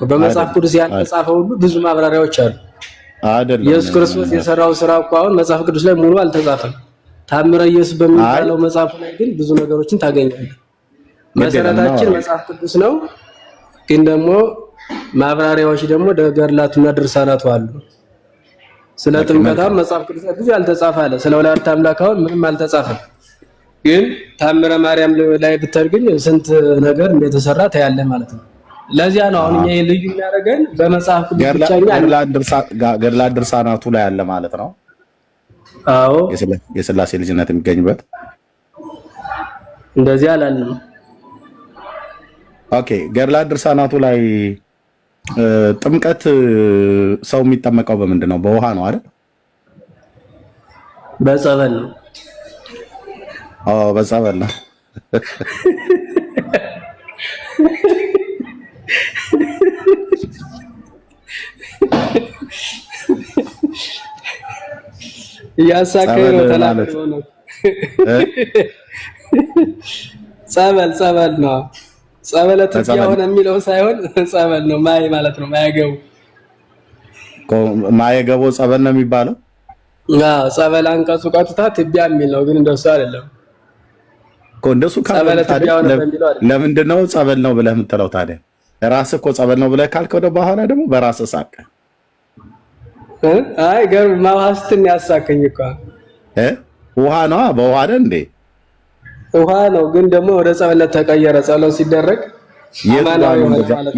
በመጽሐፍ ቅዱስ ያልተጻፈው ሁሉ ብዙ ማብራሪያዎች አሉ አይደለም ኢየሱስ ክርስቶስ የሰራው ስራ እኮ አሁን መጽሐፍ ቅዱስ ላይ ሙሉ አልተጻፈም ታምረ ኢየሱስ በሚባለው መጽሐፍ ላይ ግን ብዙ ነገሮችን ታገኛለህ መሰረታችን መጽሐፍ ቅዱስ ነው ግን ደግሞ ማብራሪያዎች ደግሞ ገድላቱና ድርሳናቱ አሉ ስለ ጥምቀት መጽሐፍ ቅዱስ ላይ ብዙ ያልተጻፈ አለ ስለ ወላዲተ አምላክ አሁን ምንም አልተጻፈም ግን ታምረ ማርያም ላይ ብትርግኝ ስንት ነገር እንደተሰራ ታያለህ ማለት ነው ለዚያ ነው አሁን እኛ ልዩ የሚያደርገን በመጽሐፍ ቅዱስ ብቻኛ ገድላት ድርሳናቱ ላይ አለ ማለት ነው አዎ የሥላሴ ልጅነት የሚገኝበት እንደዚህ አላለም ኦኬ ገድላት ድርሳናቱ ላይ ጥምቀት ሰው የሚጠመቀው በምንድን ነው በውሃ ነው አይደል በጸበል ነው በጸበል ነው ያሳከው ተላልፎ ነው ጸበል ነው ጸበለት ያሆነ የሚለው ሳይሆን ጸበል ነው ማይ ማለት ነው ማየገቦ ጸበል ነው የሚባለው ጸበል አንቀጹ ቀጥታ ትቢያ የሚል ነው ግን እንደሱ አይደለም እንደሱ ለምንድን ነው ጸበል ነው ብለህ የምትለው ታዲያ ራስህ እኮ ጸበል ነው ብለህ ካልከው በኋላ ደግሞ በራስህ ሳቀ አይ ገር ማዋስትን ያሳከኝ እኮ ውሃ ነው በውሃ አይደል እንዴ ውሃ ነው ግን ደግሞ ወደ ጸበለት ተቀየረ ጸሎት ሲደረግ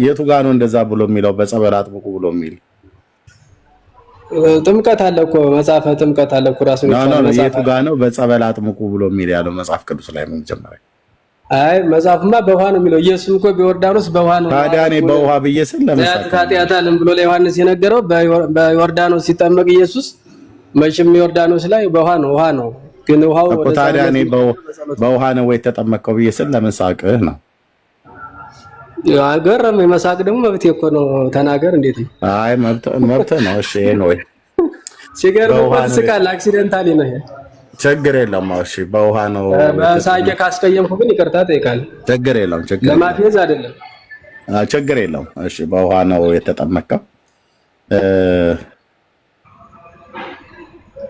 የቱ ጋር ነው እንደዛ ብሎ የሚለው በጸበል አጥምቁ ብሎ የሚል ጥምቀት አለ እኮ መጽሐፈ ጥምቀት አለ እኮ ራሱ ነው የቱ ጋር ነው በጸበል አጥምቁ ብሎ የሚል ያለው መጽሐፍ ቅዱስ ላይ ምን ጀመረ አይ መጽሐፍማ በውሃ ነው የሚለው ኢየሱስ እኮ በዮርዳኖስ በውሃ ነው ታዲያ እኔ በውሃ ብዬስል ለምሳሌ ብሎ ለዮሐንስ የነገረው በዮርዳኖስ ሲጠመቅ ኢየሱስ መቼም ዮርዳኖስ ላይ በውሃ ነው ግን ውሃው ወደ ታዲያ እኔ በውሃ ነው ወይ ተጠመቀው ብዬስል ለምን ሳቅህ ነው ያገረም የመሳቅ ደግሞ መብት እኮ ነው ተናገር እንዴት ነው አይ መብት ነው እሺ ነው ሲገርም ስቃል አክሲደንታሊ ነው ችግር የለም እሺ በውሃ ነው በሳቄ ካስቀየምኩ ግን ይቅርታ ጠይቃለሁ ችግር የለም ለማፌዝ አይደለም ችግር የለም እሺ በውሃ ነው የተጠመቀው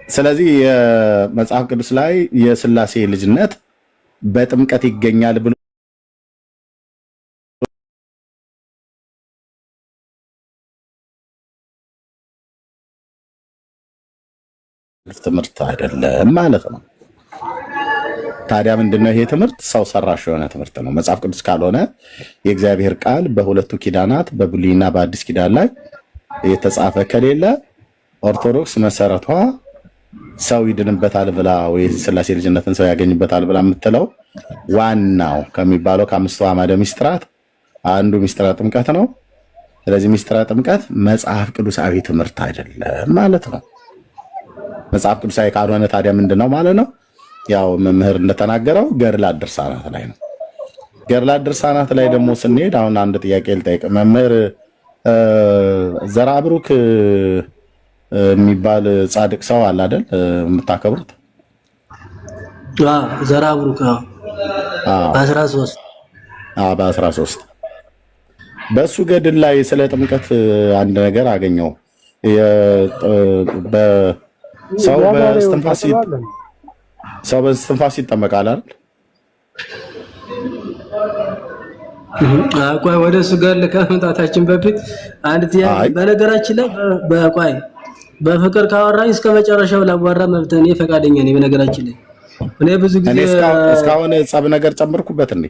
ስለዚህ የመጽሐፍ ቅዱስ ላይ የሥላሴ ልጅነት በጥምቀት ይገኛል ብሎ ትምህርት አይደለም ማለት ነው ታዲያ ምንድነው ይሄ ትምህርት ሰው ሰራሽ የሆነ ትምህርት ነው መጽሐፍ ቅዱስ ካልሆነ የእግዚአብሔር ቃል በሁለቱ ኪዳናት በብሉይና በአዲስ ኪዳን ላይ የተጻፈ ከሌለ ኦርቶዶክስ መሰረቷ ሰው ይድንበታል ብላ ወይ ሥላሴ ልጅነትን ሰው ያገኝበታል ብላ የምትለው ዋናው ከሚባለው ከአምስቱ አዕማደ ምስጢራት አንዱ ምስጢረ ጥምቀት ነው ስለዚህ ምስጢረ ጥምቀት መጽሐፍ ቅዱሳዊ ትምህርት አይደለም ማለት ነው መጽሐፍ ቅዱሳዊ ካልሆነ ታዲያ ምንድነው ማለት ነው ያው መምህር እንደተናገረው ገድላት ድርሳናት ላይ ነው ገድላት ድርሳናት ላይ ደግሞ ስንሄድ አሁን አንድ ጥያቄ ልጠይቅ መምህር ዘራብሩክ የሚባል ጻድቅ ሰው አለ አይደል የምታከብሩት ዘራብሩክ በ13 በሱ ገድል ላይ ስለ ጥምቀት አንድ ነገር አገኘው ሰው በስትንፋስ ይጠመቃል አይደል አቋይ ወደ እሱ ጋር ለከመጣታችን በፊት አንድ ጥያቄ በነገራችን ላይ በቋይ በፍቅር ካወራኝ እስከ መጨረሻው ላዋራ መብት እኔ ፈቃደኛ ነኝ በነገራችን ላይ እኔ ብዙ ጊዜ እስካሁን ጸብ ነገር ጨምርኩበት እንዴ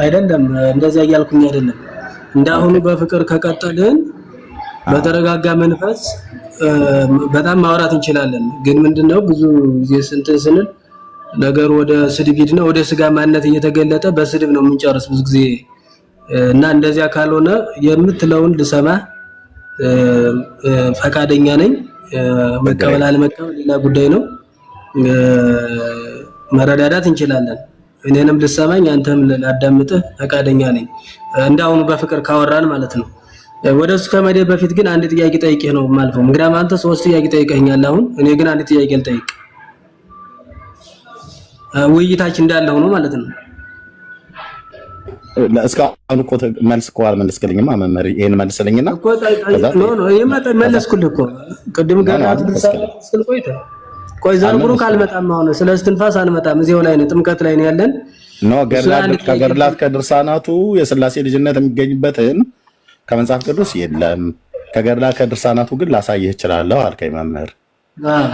አይደለም እንደዛ ያያልኩኝ አይደለም እንዳሁኑ በፍቅር ከቀጠልን በተረጋጋ መንፈስ በጣም ማውራት እንችላለን ግን ምንድነው ብዙ ጊዜ ስንል ነገር ወደ ስድብ ሂድና ወደ ስጋ ማንነት እየተገለጠ በስድብ ነው የምንጨርስ ብዙ ጊዜ እና እንደዚያ ካልሆነ የምትለውን ልሰማ ፈቃደኛ ነኝ መቀበል አለመቀበል ሌላ ጉዳይ ነው መረዳዳት እንችላለን እኔንም ልሰማኝ አንተም ላዳምጥህ ፈቃደኛ ነኝ እንዳሁኑ በፍቅር ካወራን ማለት ነው ወደሱ ከመደ በፊት ግን አንድ ጥያቄ ጠይቄ ነው ማልፈው እንግዲህ አንተ ሶስት ጥያቄ ጠይቀኛል አሁን እኔ ግን አንድ ጥያቄ ልጠይቅ ውይይታችን እንዳለው ነው ማለት ነው እስካሁን እኮ መልስ እኮ አልመለስክልኝማ መምህር። ይሄን መልስልኝና እኮ መለስኩልህ እኮ ቅድም ገና ቆይ ዘርብሩ ካልመጣም አሁን ስለ እስትንፋስ አንመጣም። እዚያው ላይ ነው ጥምቀት ላይ ነው ያለን። ከገድላት ከድርሳናቱ የሥላሴ ልጅነት የሚገኝበትን ከመጽሐፍ ቅዱስ የለም። ከገድላት ከድርሳናቱ ግን ላሳይህ እችላለሁ አልከኝ መምህር።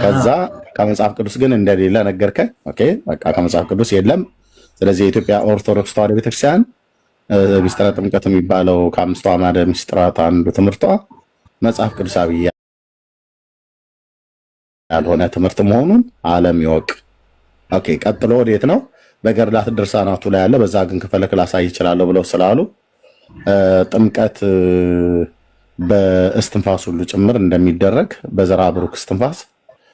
ከዛ ከመጽሐፍ ቅዱስ ግን እንደሌለ ነገርከኝ። ኦኬ በቃ ከመጽሐፍ ቅዱስ የለም። ስለዚህ የኢትዮጵያ ኦርቶዶክስ ተዋሕዶ ቤተክርስቲያን ሚስጥረ ጥምቀት የሚባለው ከአምስቱ አዕማደ ምስጢራት አንዱ ትምህርቷ መጽሐፍ ቅዱሳዊ ያልሆነ ትምህርት መሆኑን ዓለም ይወቅ። ኦኬ ቀጥሎ ወዴት ነው? በገድላት ድርሳናቱ ላይ ያለ በዛ ግን ከፈለክ ላሳይ ይችላል ብለው ስላሉ ጥምቀት በእስትንፋስ ሁሉ ጭምር እንደሚደረግ በዘራ ብሩክ እስትንፋስ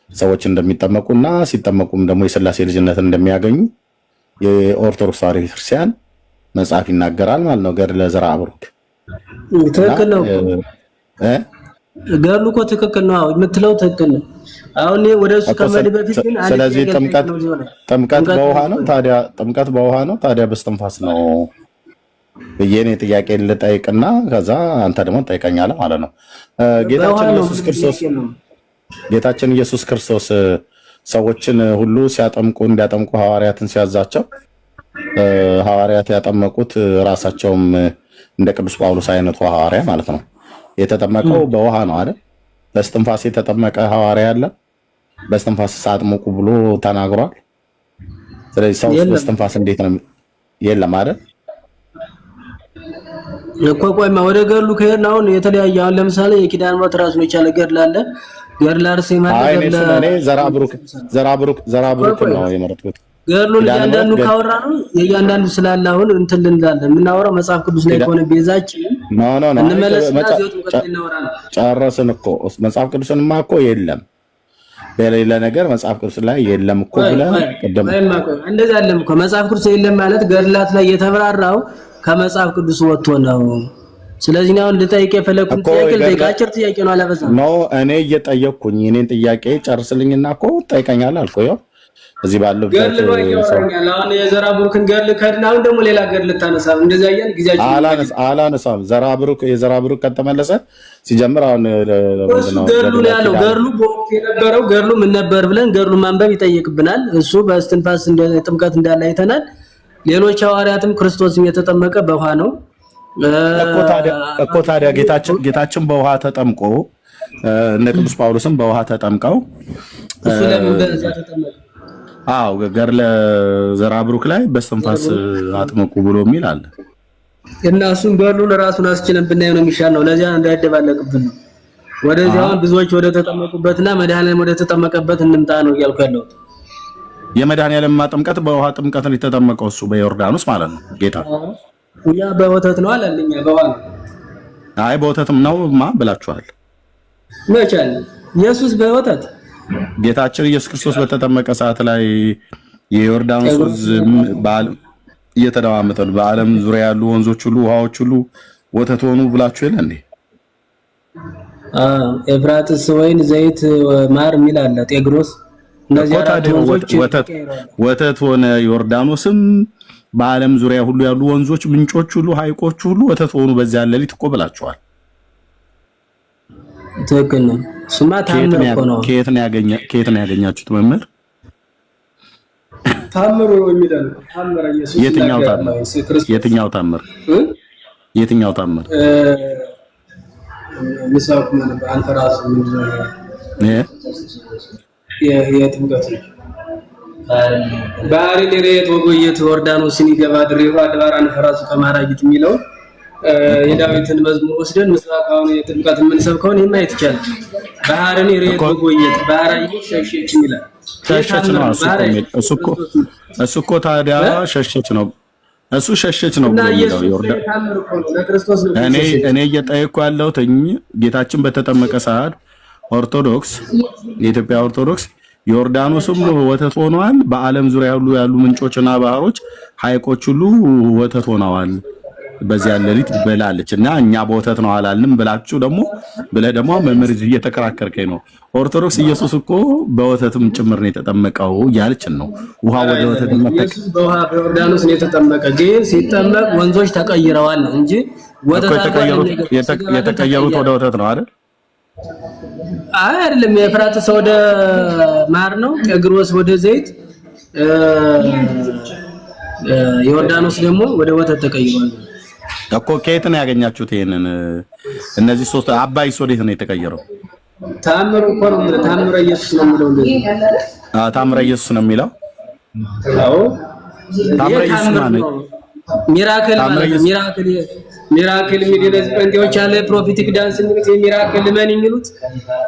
ሰዎች እንደሚጠመቁና ሲጠመቁም ደግሞ የሥላሴ ልጅነትን እንደሚያገኙ የኦርቶዶክስ ተዋሕዶ ቤተክርስቲያን መጽሐፍ ይናገራል ማለት ነው። ገድለ ዘራ ብሩክ ትክክል ነው። ገድሉ እኮ ትክክል ነው የምትለው ትክክል ነው። አሁን ወደሱ ከመሄድ በፊት ግን ስለዚህ ጥምቀት በውሃ ነው ታዲያ? ጥምቀት በውሃ ነው ታዲያ በእስትንፋስ ነው ብዬ እኔ ጥያቄ ልጠይቅና ከዛ አንተ ደግሞ ትጠይቀኛለህ ማለት ነው። ጌታችን ኢየሱስ ክርስቶስ ሰዎችን ሁሉ ሲያጠምቁ እንዲያጠምቁ ሐዋርያትን ሲያዛቸው ሐዋርያት ያጠመቁት ራሳቸውም እንደ ቅዱስ ጳውሎስ አይነቱ ሐዋርያ ማለት ነው የተጠመቀው በውሃ ነው አይደል? በእስትንፋስ የተጠመቀ ሐዋርያ አለ? በእስትንፋስ ሳጥምቁ ብሎ ተናግሯል። ስለዚህ ሰው በእስትንፋስ እንዴት ነው? የለም አይደል? እኮ ቆይማ ወደ ገድሉ ከሄድን አሁን የተለያየ አሁን ለምሳሌ የኪዳን ምሕረት ራሱን የቻለ ገድል አለ። ገድል አርሴማ ዘራ ብሩክ ነው የመረጥኩት። ገድሉን እያንዳንዱ ካወራ ነው የእያንዳንዱ ስላለ አሁን እንትን እንላለን የምናወራው መጽሐፍ ቅዱስ ላይ ከሆነ ቤዛችን እንመለስና ጨረስን እኮ መጽሐፍ ቅዱስንማ እኮ የለም በሌላ ነገር መጽሐፍ ቅዱስ ላይ የለም እኮ ብለህ ቀደም እንደዛ አይደለም እኮ መጽሐፍ ቅዱስ የለም ማለት ገድላት ላይ የተብራራው ከመጽሐፍ ቅዱስ ወጥቶ ነው። ስለዚህ ነው ልጠይቅ የፈለኩት ጥያቄ አጭር ጥያቄ ነው አላበዛም ነው እኔ እየጠየቅኩኝ የኔን ጥያቄ ጨርስልኝና እኮ ትጠይቀኛለህ አልኩ። ያው እዚህ ባለው ገድል ነው ያወራኛል። አሁን የዘራ ብሩክን ገድል ከድና አሁን ደግሞ ሌላ ገድል ልታነሳ እንደዛ ይያል ጊዜያችን አላነሳም። የዘራ ብሩክ ከተመለሰ ሲጀምር አሁን ገድሉ ነው ያለው። ገድሉ በወቅቱ የነበረው ገድሉ ምን ነበር ብለን ገድሉ ማንበብ ይጠይቅብናል። እሱ በእስትንፋስ ጥምቀት እንዳለ አይተናል። ሌሎች ሐዋርያትም ክርስቶስም የተጠመቀ በውሃ ነው እኮ ታዲያ ጌታችን በውሃ ተጠምቆ እነ ቅዱስ ጳውሎስም በውሃ ተጠምቀው እሱ ለምን በዛ ተጠመቀ? አዎ ገድለ ዘራ ብሩክ ላይ በእስትንፋስ አጥምቁ ብሎ የሚል አለ እና እሱን ገድሉን ራሱን አስችለን ብናየው ነው የሚሻል ነው። ለዚያ እንዳይደባለቅብን ነው። ወደዚያ አሁን ብዙዎች ወደ ተጠመቁበትና መድኃኒዓለም ወደ ተጠመቀበት እንምጣ ነው እያልኩ ያለሁት። የመድኃኒዓለም ጥምቀት በውሃ ጥምቀት ነው የተጠመቀው እሱ በዮርዳኖስ ማለት ነው። ጌታ እኛ በወተት ነው አለልኛ በውሃ ነው። አይ በወተትም ነውማ ብላችኋል። መቻል ኢየሱስ በወተት ጌታችን ኢየሱስ ክርስቶስ በተጠመቀ ሰዓት ላይ የዮርዳኖስ ወንዝ እየተደማመጠ በዓለም ዙሪያ ያሉ ወንዞች ሁሉ ውሃዎች ሁሉ ወተት ሆኑ ብላችሁ የለ እንዴ? ኤፍራጥስ ወይን ዘይት ማር የሚል አለ ጤግሮስ ወተት ሆነ። ዮርዳኖስም በዓለም ዙሪያ ሁሉ ያሉ ወንዞች፣ ምንጮች ሁሉ፣ ሐይቆች ሁሉ ወተት ሆኑ በዚያ ሌሊት እኮ ብላችኋል። ትክክል ነው። ስማ ታምር እኮ ነው። ከየት ነው ያገኛችሁት መምህር? ታምሩ ነው የሚለው ታምር ኢየሱስ የትኛው ታምር? የትኛው ታምር? ምሳቁ ማለት አንፈራስ የጥምቀት ባህሪ ሬት ወጎየት ዮርዳኖስን ይገባ ድሬው አድባራን ፈራሱ ከማራጊት የሚለው የዳዊትን መዝሙር ወስደን ምስራቃውን የጥምቀት የምንሰብከውን የማየት ይቻላል። ባህርን ሬት ወጎየት ባህራይ ሸሸች ይላል። ሸሸች ነው እሱ እኮ ታዲያ ሸሸች ነው እሱ ሸሸች ነው የሚለው ዮርዳኖስ። እኔ እየጠየቅኩ ያለሁት ጌታችን በተጠመቀ ሰዓት ኦርቶዶክስ የኢትዮጵያ ኦርቶዶክስ ዮርዳኖስም ወተት ሆነዋል። በዓለም ዙሪያ ያሉ ምንጮችና ባህሮች ሐይቆች ሁሉ ወተት ሆነዋል በዚያ ሌሊት በላለች እና እኛ በወተት ነው አላልንም ብላችሁ ደግሞ መምህር እየተከራከርከኝ ነው። ኦርቶዶክስ ኢየሱስ እኮ በወተትም ጭምር ነው የተጠመቀው እያለችን ነው። ውሃ ወደ ወተት መጠቅ በውሃ በዮርዳኖስ ነው የተጠመቀ፣ ግን ሲጠመቅ ወንዞች ተቀይረዋል እንጂ ወተት የተቀየሩት ወደ ወተት ነው አይደል? አይደለም። የኤፍራጥስ ወደ ማር ነው፣ ጤግሮስ ወደ ዘይት፣ ዮርዳኖስ ደግሞ ወደ ወተት ተቀይሯል እኮ። ከየት ነው ያገኛችሁት ይሄንን? እነዚህ ሶስት አባይስ ወዴት ነው የተቀየረው? ታምሩ እኮ ነው የሚለው። ታምረ ኢየሱስ ነው የሚለው እንደዚህ። ታምረ ኢየሱስ ነው የሚለው። አዎ ታምረ ኢየሱስ ማለት ሚራክል ማለት ሚራክል የሚደረዝ ጴንጤዎች አለ ፕሮፌቲክ ዳንስ የሚሉት የሚራክል ማን የሚሉት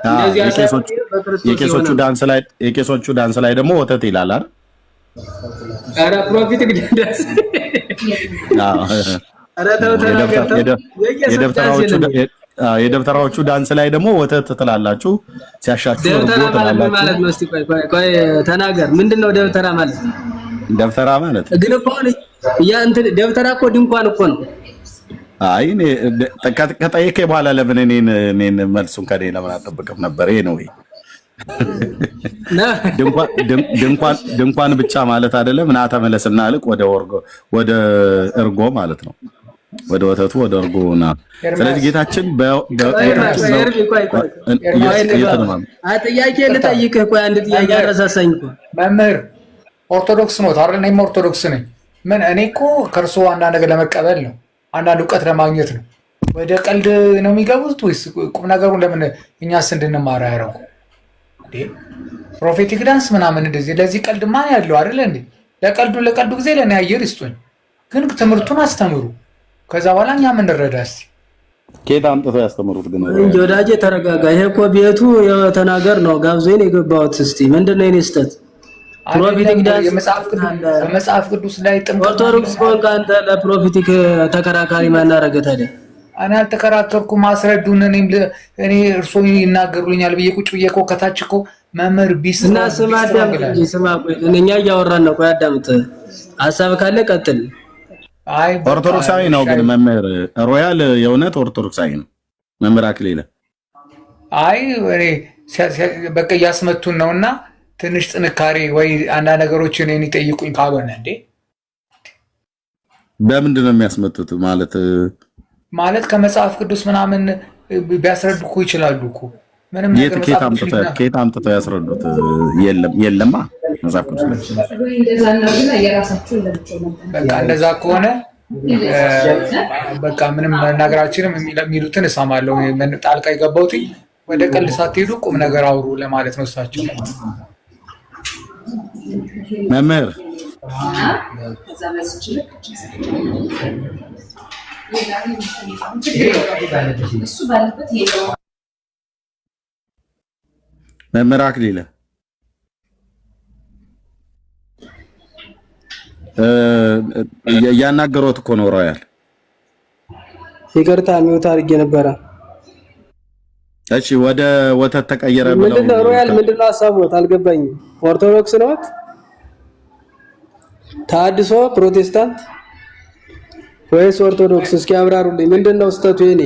እንደዚህ የቄሶቹ ዳንስ ላይ ደግሞ ወተት ይላል አይደል? አረ ፕሮፌቲክ ዳንስ አረ የደብተራዎቹ ዳንስ ላይ ደግሞ ወተት ትላላችሁ፣ ሲያሻችሁ እርጎ ትላላችሁ ማለት ነው። እስቲ ቆይ ተናገር። ምንድነው ደብተራ ማለት? ደብተራ ማለት ግን እኮ ያ እንትን ደብተራ እኮ ድንኳን እኮ ነው። አይ እኔ ከጠየቀኝ በኋላ ለምን እኔን መልሱን ከኔ ለምን አጠብቅም ነበር? ይሄ ነው ድንኳን ብቻ ማለት አይደለም። ና ተመለስና ልቅ ወደ እርጎ ማለት ነው። ወደ ወተቱ ወደ እርጎ ና። ስለዚህ ጌታችን ጥያቄ ልጠይቅህ። ቆይ አንድ ጥያቄ አረሳሳኝ እኮ መምህር ኦርቶዶክስ ነው አይደል? እኔም ኦርቶዶክስ ነኝ። ምን እኔ እኮ ከእርሶ አንዳንድ ነገር ለመቀበል ነው፣ አንዳንድ እውቀት ለማግኘት ነው። ወደ ቀልድ ነው የሚገቡት ወይስ ቁም ነገሩን ለምን እኛስ እንድንማር ያደረጉ? ፕሮፌቲክ ዳንስ ምናምን እንደዚህ ለዚህ ቀልድ ማን ያለው አይደል እንዴ? ለቀልዱ ጊዜ ለኔ አየር ይስጡኝ፣ ግን ትምህርቱን አስተምሩ። ከዛ በኋላ እኛ ምን እንረዳ? እስቲ ከየት አምጥተው ያስተምሩት? ግን እንጂ ወዳጄ ተረጋጋ። ይሄ እኮ ቤቱ የተናገር ነው፣ ጋብዞኝ የገባሁት። እስቲ ምንድነው የኔ ስህተት? ፕሮፌቲክ ዳንስ መጽሐፍ ቅዱስ ላይ ኦርቶዶክስ ኮንክ አንተ ለፕሮፌቲክ ተከራካሪ ማን አደረገ ታዲያ? እኔ አልተከራከርኩም። አስረዱን። እኔ እርሶ ይናገሩልኛል ብዬ ቁጭ ብዬ እኮ ከታች እኮ መምህር ቢስ እና ስማ ቆይ እኛ እያወራን ነው። ቆይ አዳምጥ፣ ሀሳብ ካለ ቀጥል። አይ ኦርቶዶክሳዊ ነው ግን መምህር ሮያል የእውነት ኦርቶዶክሳዊ ነው መምህር አክሊለ። አይ እኔ በቃ እያስመቱን ነውና ትንሽ ጥንካሬ ወይ አንዳንድ ነገሮችን እኔን ይጠይቁኝ ካልሆነ እንዴ። በምንድን ነው የሚያስመቱት? ማለት ከመጽሐፍ ቅዱስ ምናምን ቢያስረዱ እኮ ይችላሉ እኮ። ምንም ነገር ከየት አምጥተው ያስረዱት? የለማ መጽሐፍ ቅዱስ በቃ እንደዛ ከሆነ በቃ ምንም ነገራችንም የሚሉትን እሰማለሁ። ጣልቃ የገባሁት ወደ ቀልድ ሳትሄዱ ቁም ነገር አውሩ ለማለት ነው። እሳቸው መምህር መምህር አክሊለ እያናገሩት እኮ ነው። ሮያል ይቅርታ ሚውት አድርጌ ነበረ። እሺ ወደ ወተት ተቀየረ ብለው ምንድነው ሮያል? ምንድነው ሀሳቦት? አልገባኝም። ኦርቶዶክስ ነው ታድሶ ፕሮቴስታንት ወይስ ኦርቶዶክስ? እስኪ አብራሩልኝ። ምንድነው ስተቱ? የኔ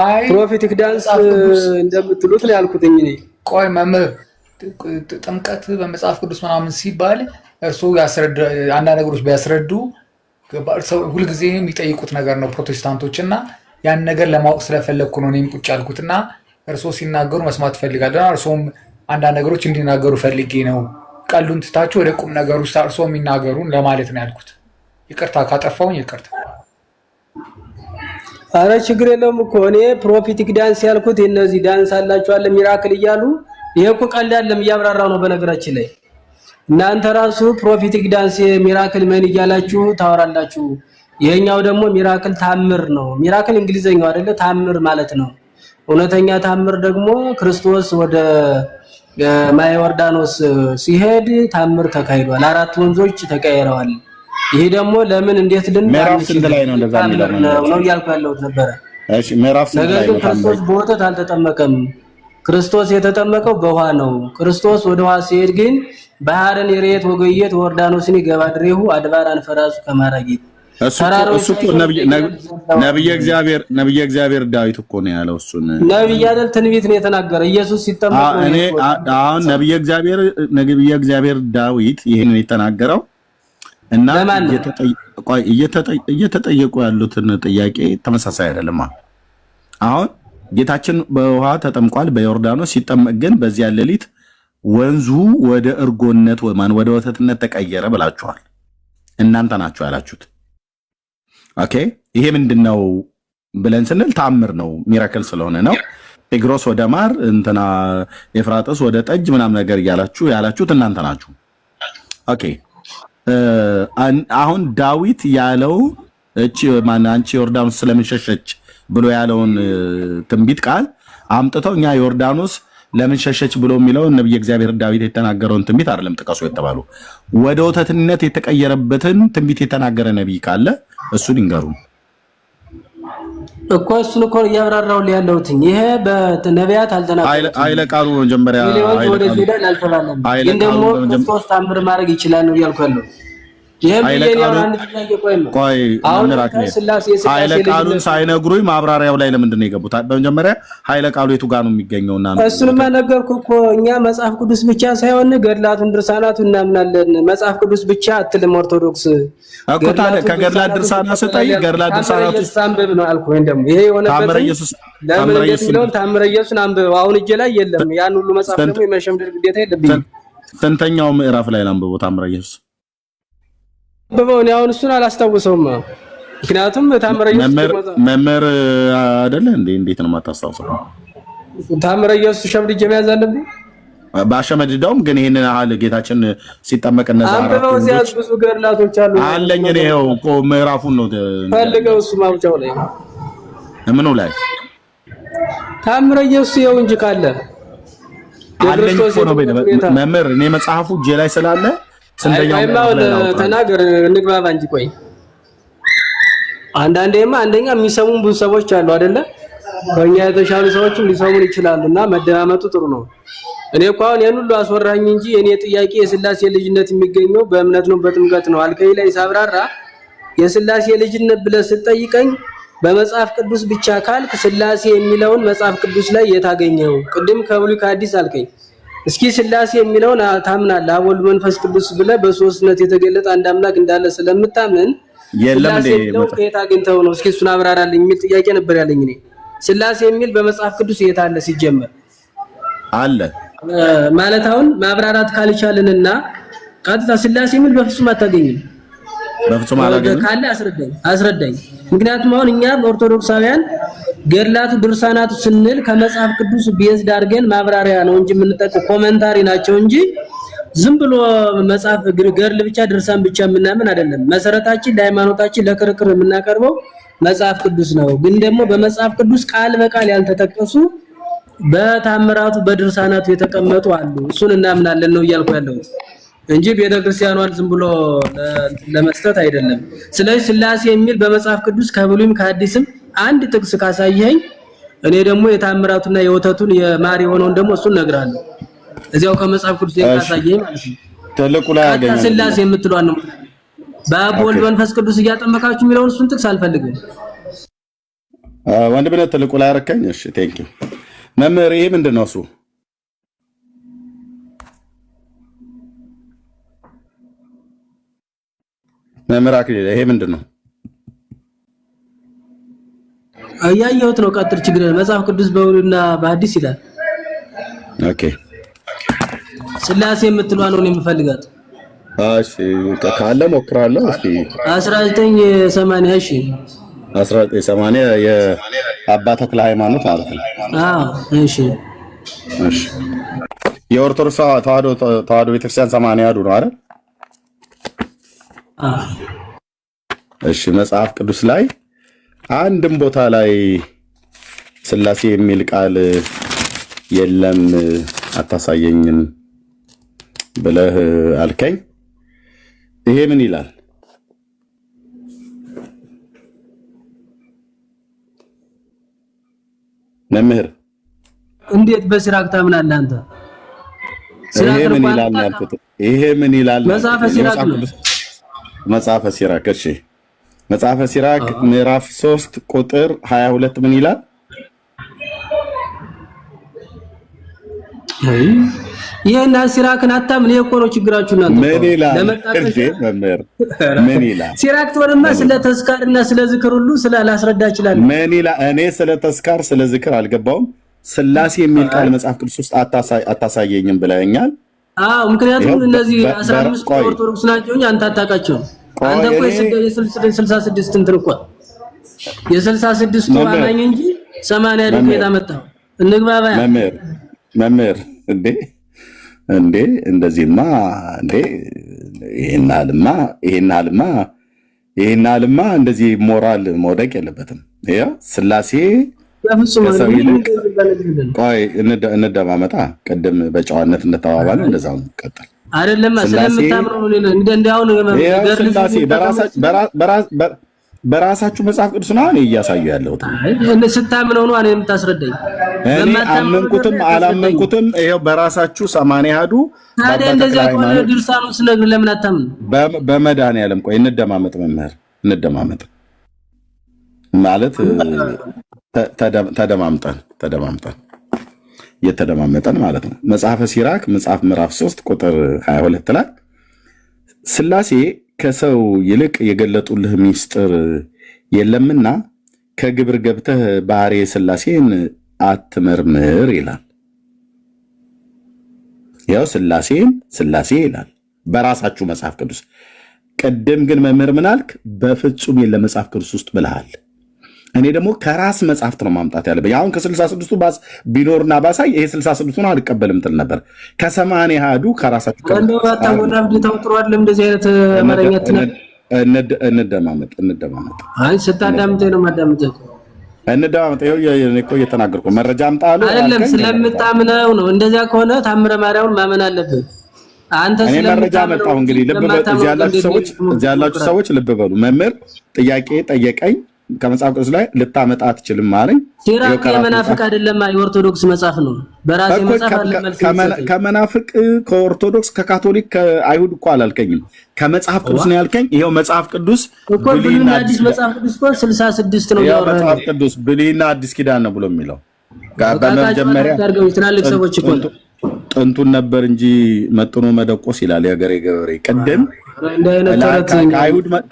አይ ፕሮፌቲክ ዳንስ እንደምትሉት ነው ያልኩት እኔ። ቆይ መምህር ጥምቀት በመጽሐፍ ቅዱስ ምናምን ሲባል እርሱ ያስረዳ አንዳንድ ነገሮች ቢያስረዱ ሁልጊዜ የሚጠይቁት ነገር ነው ፕሮቴስታንቶች እና ያን ነገር ለማወቅ ስለፈለግኩ ነው እኔም ቁጭ ያልኩትና እርሶ ሲናገሩ መስማት ፈልጋለሁ። እርሶም አንዳንድ ነገሮች እንዲናገሩ ፈልጌ ነው። ቀሉን ትታችሁ ወደ ቁም ነገሩ እርሶ የሚናገሩን ለማለት ነው ያልኩት። ይቅርታ ካጠፋውኝ ይቅርታ። አረ ችግር የለውም እኮ እኔ ፕሮፌቲክ ዳንስ ያልኩት እነዚህ ዳንስ አላችሁ አለ ሚራክል እያሉ ይሄ እኮ ቀልድ አይደለም፣ እያብራራው ነው። በነገራችን ላይ እናንተ ራሱ ፕሮፌቲክ ዳንስ ሚራክል ምን እያላችሁ ታወራላችሁ። ይሄኛው ደግሞ ሚራክል ታምር ነው። ሚራክል እንግሊዘኛው አይደለ? ታምር ማለት ነው። እውነተኛ ታምር ደግሞ ክርስቶስ ወደ ማየ ዮርዳኖስ ሲሄድ ታምር ተካሂዷል። 4 ወንዞች ተቀየረዋል። ይሄ ደግሞ ለምን እንዴት ምዕራፍ ስንት ላይ ነው እንደዛ የሚለው ነው እያልኩ ያለሁት ነበረ። እሺ ምዕራፍ ስንት ላይ ነው? ክርስቶስ በወተት አልተጠመቀም። ክርስቶስ የተጠመቀው በውሃ ነው። ክርስቶስ ወደ ውሃ ሲሄድ ግን ባህርን የሬት ወገየት ዮርዳኖስን ይገባ ድሬሁ አድባር አንፈራሱ ከማራጌት እሱ እኮ ነብየ እግዚአብሔር ዳዊት እኮ ነው ያለው። እሱን ነብይ አይደል ትንቢት ነው የተናገረ ኢየሱስ ሲጠመቅ ነው። እኔ አሁን ነብየ እግዚአብሔር ዳዊት ይሄንን የተናገረው እና እየተጠየቁ ያሉትን ጥያቄ ተመሳሳይ አይደለም። አሁን ጌታችን በውሃ ተጠምቋል በዮርዳኖስ ሲጠመቅ ግን በዚያ ሌሊት ወንዙ ወደ እርጎነት ወደ ወተትነት ተቀየረ ብላችኋል። እናንተ ናችሁ ያላችሁት። ኦኬ ይሄ ምንድነው ብለን ስንል ተአምር ነው፣ ሚራክል ስለሆነ ነው። ጤግሮስ ወደ ማር እንትና ኤፍራጥስ ወደ ጠጅ ምናምን ነገር ያላችሁት እናንተ ናችሁ። ኦኬ አሁን ዳዊት ያለው አንቺ ዮርዳኖስ ስለምንሸሸች ብሎ ያለውን ትንቢት ቃል አምጥተው እኛ ዮርዳኖስ ለምን ሸሸች ብሎ የሚለው ነብይ እግዚአብሔር ዳዊት የተናገረውን ትንቢት አይደለም ጥቀሱ የተባሉ ወደ ወተትነት የተቀየረበትን ትንቢት የተናገረ ነብይ ካለ እሱን ይንገሩ እኮ። እሱን እኮ እያብራራው ያለሁት ይሄ በነቢያት አልተናገረም። አይለ ቃሉ መጀመሪያ ወደ ዚዳን አልተባለም። ግን ደግሞ ክርስቶስ ታምር ማድረግ ይችላል ነው ያልኩት። ኃይለ ቃሉን ሳይነግሩኝ ማብራሪያው ላይ ለምንድን ነው የገቡት? በመጀመሪያ ኃይለ ቃሉ የቱ ጋር ነው የሚገኘውና እሱንማ ነገርኩህ እኮ። እኛ መጽሐፍ ቅዱስ ብቻ ሳይሆን ገድላቱን ድርሳናቱን እናምናለን። መጽሐፍ ቅዱስ ብቻ አትልም ኦርቶዶክስ እኮ። ታዲያ ከገድላት ድርሳናት ስጠይ ገድላት ድርሳናት ውስጥ አንብብ ነው አልኩህ። ወይም ደግሞ ይሄ የሆነበት ታምረ ኢየሱስን አንብበው። አሁን እጄ ላይ የለም ያን ሁሉ መጽሐፍ ደግሞ የመሸምደድ ግዴታ የለብኝም። ስንተኛው ምዕራፍ ላይ ላንብበው ታምረ ኢየሱስ? በበውን ያውን እሱን አላስታውሰውም። ምክንያቱም ታምረ ኢየሱስ መምህር አይደለ እንዴ? እንዴት ነው የማታስታውሰው? ታምረ ኢየሱስ ሸምድጄ መያዝ አለብኝ። ባሸመድዳውም ግን ይሄንን አለ ጌታችን ሲጠመቅ እነዛ አራቱ ብዙ ገድላቶች አሉ አለኝ። ይሄው እኮ ምዕራፉን ነው ፈልገው እሱ ማውጫው ላይ ምኑ ላይ ታምረ ኢየሱስ ይኸው እንጂ ካለ አለኝ እኮ ነው መምህር። እኔ መጽሐፉ እጄ ላይ ስላለ ተናገር እንግባባ እንጂ። ቆይ አንዳንዴማ አንደኛ የሚሰሙን ብዙ ሰዎች አሉ አይደለ? ከኛ የተሻሉ ሰዎችም ሊሰሙን ይችላሉና መደማመጡ ጥሩ ነው። እኔ እኮ አሁን ያን ሁሉ አስወራኝ እንጂ የኔ ጥያቄ የሥላሴ ልጅነት የሚገኘው በእምነት ነው በጥምቀት ነው አልከኝ ላይ ሳብራራ የሥላሴ ልጅነት ብለህ ስትጠይቀኝ በመጽሐፍ ቅዱስ ብቻ ካልክ ሥላሴ የሚለውን መጽሐፍ ቅዱስ ላይ የታገኘው? ቅድም ከብሉይ ከአዲስ አልከኝ። እስኪ ሥላሴ የሚለውን ታምናለህ? አብ ወልድ መንፈስ ቅዱስ ብለህ በሶስትነት የተገለጠ አንድ አምላክ እንዳለ ስለምታምን የለም እንዴ ከየት አግኝተው ነው? እስኪ እሱን አብራራልኝ የሚል ጥያቄ ነበር ያለኝ። እኔ ሥላሴ የሚል በመጽሐፍ ቅዱስ የት አለ? ሲጀመር አለ ማለት አሁን ማብራራት ካልቻልንና ቀጥታ ሥላሴ የሚል በፍጹም አታገኝም። በፍጹም አላገኝም ካለ አስረዳኝ። ምክንያቱም አሁን እኛ ኦርቶዶክሳውያን ገድላቱ ድርሳናቱ ስንል ከመጽሐፍ ቅዱስ ቤዝድ አድርገን ማብራሪያ ነው እንጂ የምንጠቀው ኮሜንታሪ ናቸው እንጂ ዝም ብሎ መጽሐፍ ገድል ብቻ ድርሳን ብቻ የምናምን አይደለም። መሰረታችን ለሃይማኖታችን ለክርክር የምናቀርበው መጽሐፍ ቅዱስ ነው። ግን ደግሞ በመጽሐፍ ቅዱስ ቃል በቃል ያልተጠቀሱ በታምራቱ በድርሳናቱ የተቀመጡ አሉ። እሱን እናምናለን ነው እያልኩ ያለሁት እንጂ ቤተክርስቲያኗን ዝም ብሎ ለመስጠት አይደለም። ስለዚህ ሥላሴ የሚል በመጽሐፍ ቅዱስ ከብሉይም ከአዲስም አንድ ጥቅስ ካሳየኝ እኔ ደግሞ የታምራቱና የወተቱን የማር የሆነውን ደግሞ እሱን እነግርሃለሁ። እዚያው ከመጽሐፍ ቅዱስ ካሳየኝ ማለት ነው። ትልቁ ላይ ያገኘው ሥላሴ የምትሏን ነው። በአብ ወልድ መንፈስ ቅዱስ እያጠመቃችሁ የሚለውን እሱን ጥቅስ አልፈልግም። ወንድምነት ትልቁ ላይ አረከኝ። እሺ ቴንክ ዩ መምህር። ይሄ ምንድነው እሱ? መምህር አክሊል ይሄ ምንድነው? አያየሁት ነው። ቀጥል ችግር የለም። መጽሐፍ ቅዱስ በብሉይና በአዲስ ይላል። ኦኬ ሥላሴ የምትሏ ነው የምፈልጋት። እሺ ካለ ሞክራለሁ። እስቲ 1980 እሺ 1980 የአባ ተክለ ሃይማኖት ማለት ነው። እሺ እሺ የኦርቶዶክስ ተዋሕዶ ቤተክርስቲያን 80 ያዱ ነው አይደል? እሺ መጽሐፍ ቅዱስ ላይ አንድም ቦታ ላይ ሥላሴ የሚል ቃል የለም አታሳየኝም ብለህ አልከኝ። ይሄ ምን ይላል? መምህር እንዴት በሲራክ ታምናለህ አንተ? ይሄ ምን ይላል ያልኩት? ይሄ ምን ይላል? መጽሐፈ ሲራክ ነው። መጽሐፈ ሲራክ እሺ መጽሐፈ ሲራክ ምዕራፍ 3 ቁጥር 22 ምን ይላል? ይሄና ሲራክን አታምን። ይሄ እኮ ነው ችግራችሁ እናንተ። ምን ይላል እንዴ መምህር? ምን ይላል? ሲራክ ተወርማ ስለ ተስካርና ስለ ዝክር ሁሉ ስላላስረዳ ይችላል። ምን ይላል? እኔ ስለ ተስካር ስለ ዝክር አልገባውም። ስላሴ የሚል ቃል መጽሐፍ ቅዱስ ውስጥ አታሳየኝም ብለኛል። አዎ ምክንያቱም እነዚህ 15 ኦርቶዶክስ ናቸው እንጂ አንተ አታውቃቸውም። አንተ እኮ የ66 እንትን እኮ የ66 አማኝ እንጂ 80 ደግሞ የታመጣው እንግባባ። መምህር እንዴ እንደዚህማ እንዴ ይሄን አልማ እንደዚህ ሞራል መውደቅ የለበትም። ይሄ ስላሴ ቆይ እንደማመጣ ቀደም በጨዋነት እንደተባባለ እንደዛው ቀጥል አይደለም ስለምታምረው እንደው ስላሴ በራሳችሁ መጽሐፍ ቅዱስ ነው እኔ እያሳዩ ያለሁት። ስታምነው ነው እኔ የምታስረዳኝ። እኔ አመንኩትም አላመንኩትም ይሄው በራሳችሁ 80 ሀዱ ታዲያ እንደዚያ ቆይ ድርሳኑ ስነግር ለምን አታምን? በመድኃኒዓለም ቆይ እንደማመጥ መምህር እንደማመጥ ማለት ተደማምጠን የተደማመጠን ማለት ነው። መጽሐፈ ሲራክ መጽሐፍ ምዕራፍ 3 ቁጥር 22 ላይ ስላሴ ከሰው ይልቅ የገለጡልህ ሚስጥር የለምና ከግብር ገብተህ ባህሪ ስላሴን አትመርምር ይላል። ያው ስላሴ ይላል በራሳችሁ መጽሐፍ ቅዱስ። ቀደም ግን መምህር ምን አልክ? በፍጹም የለም መጽሐፍ ቅዱስ ውስጥ ብለሃል። እኔ ደግሞ ከራስ መጽሐፍት ነው ማምጣት ያለብኝ። አሁን ከ66ቱ ቢኖርና ባሳይ ይሄ 66ቱን አልቀበልም ትል ነበር። ከ80 ሀዱ ከራሳችሁ እንደማመጥ አይ ስታዳምጠኝ ነው ማዳምጠኝ እንደማመጥ እኮ እየተናገርኩ መረጃ አምጣ አሉ አይደለም። ስለምታምነው ነው። እንደዚያ ከሆነ ታምረ ማርያምን ማመን አለብህ አንተ። እኔ መረጃ መጣሁ። እንግዲህ ልብ በሉ እዚህ ያላችሁ ሰዎች ልብ በሉ። መምህር ጥያቄ ጠየቀኝ ከመጽሐፍ ቅዱስ ላይ ልታመጣ አትችልም ማለኝ። ሲራክ የመናፍቅ አይደለም የኦርቶዶክስ መጽሐፍ ነው። በራሴ መጽሐፍ አለ። ከመናፍቅ ከኦርቶዶክስ ከካቶሊክ ከአይሁድ እኮ አላልከኝም። ከመጽሐፍ ቅዱስ ነው ያልከኝ። ይሄው መጽሐፍ ቅዱስ ብሉይና አዲስ መጽሐፍ ቅዱስ እኮ 66 ነው ያወራው። መጽሐፍ ቅዱስ ብሉይና አዲስ ኪዳን ነው ብሎ የሚለው በመጀመሪያ ትላልቅ ሰዎች እኮ ጥንቱን ነበር እንጂ መጥኖ መደቆስ ይላል የሀገሬ ገበሬ። ቀደም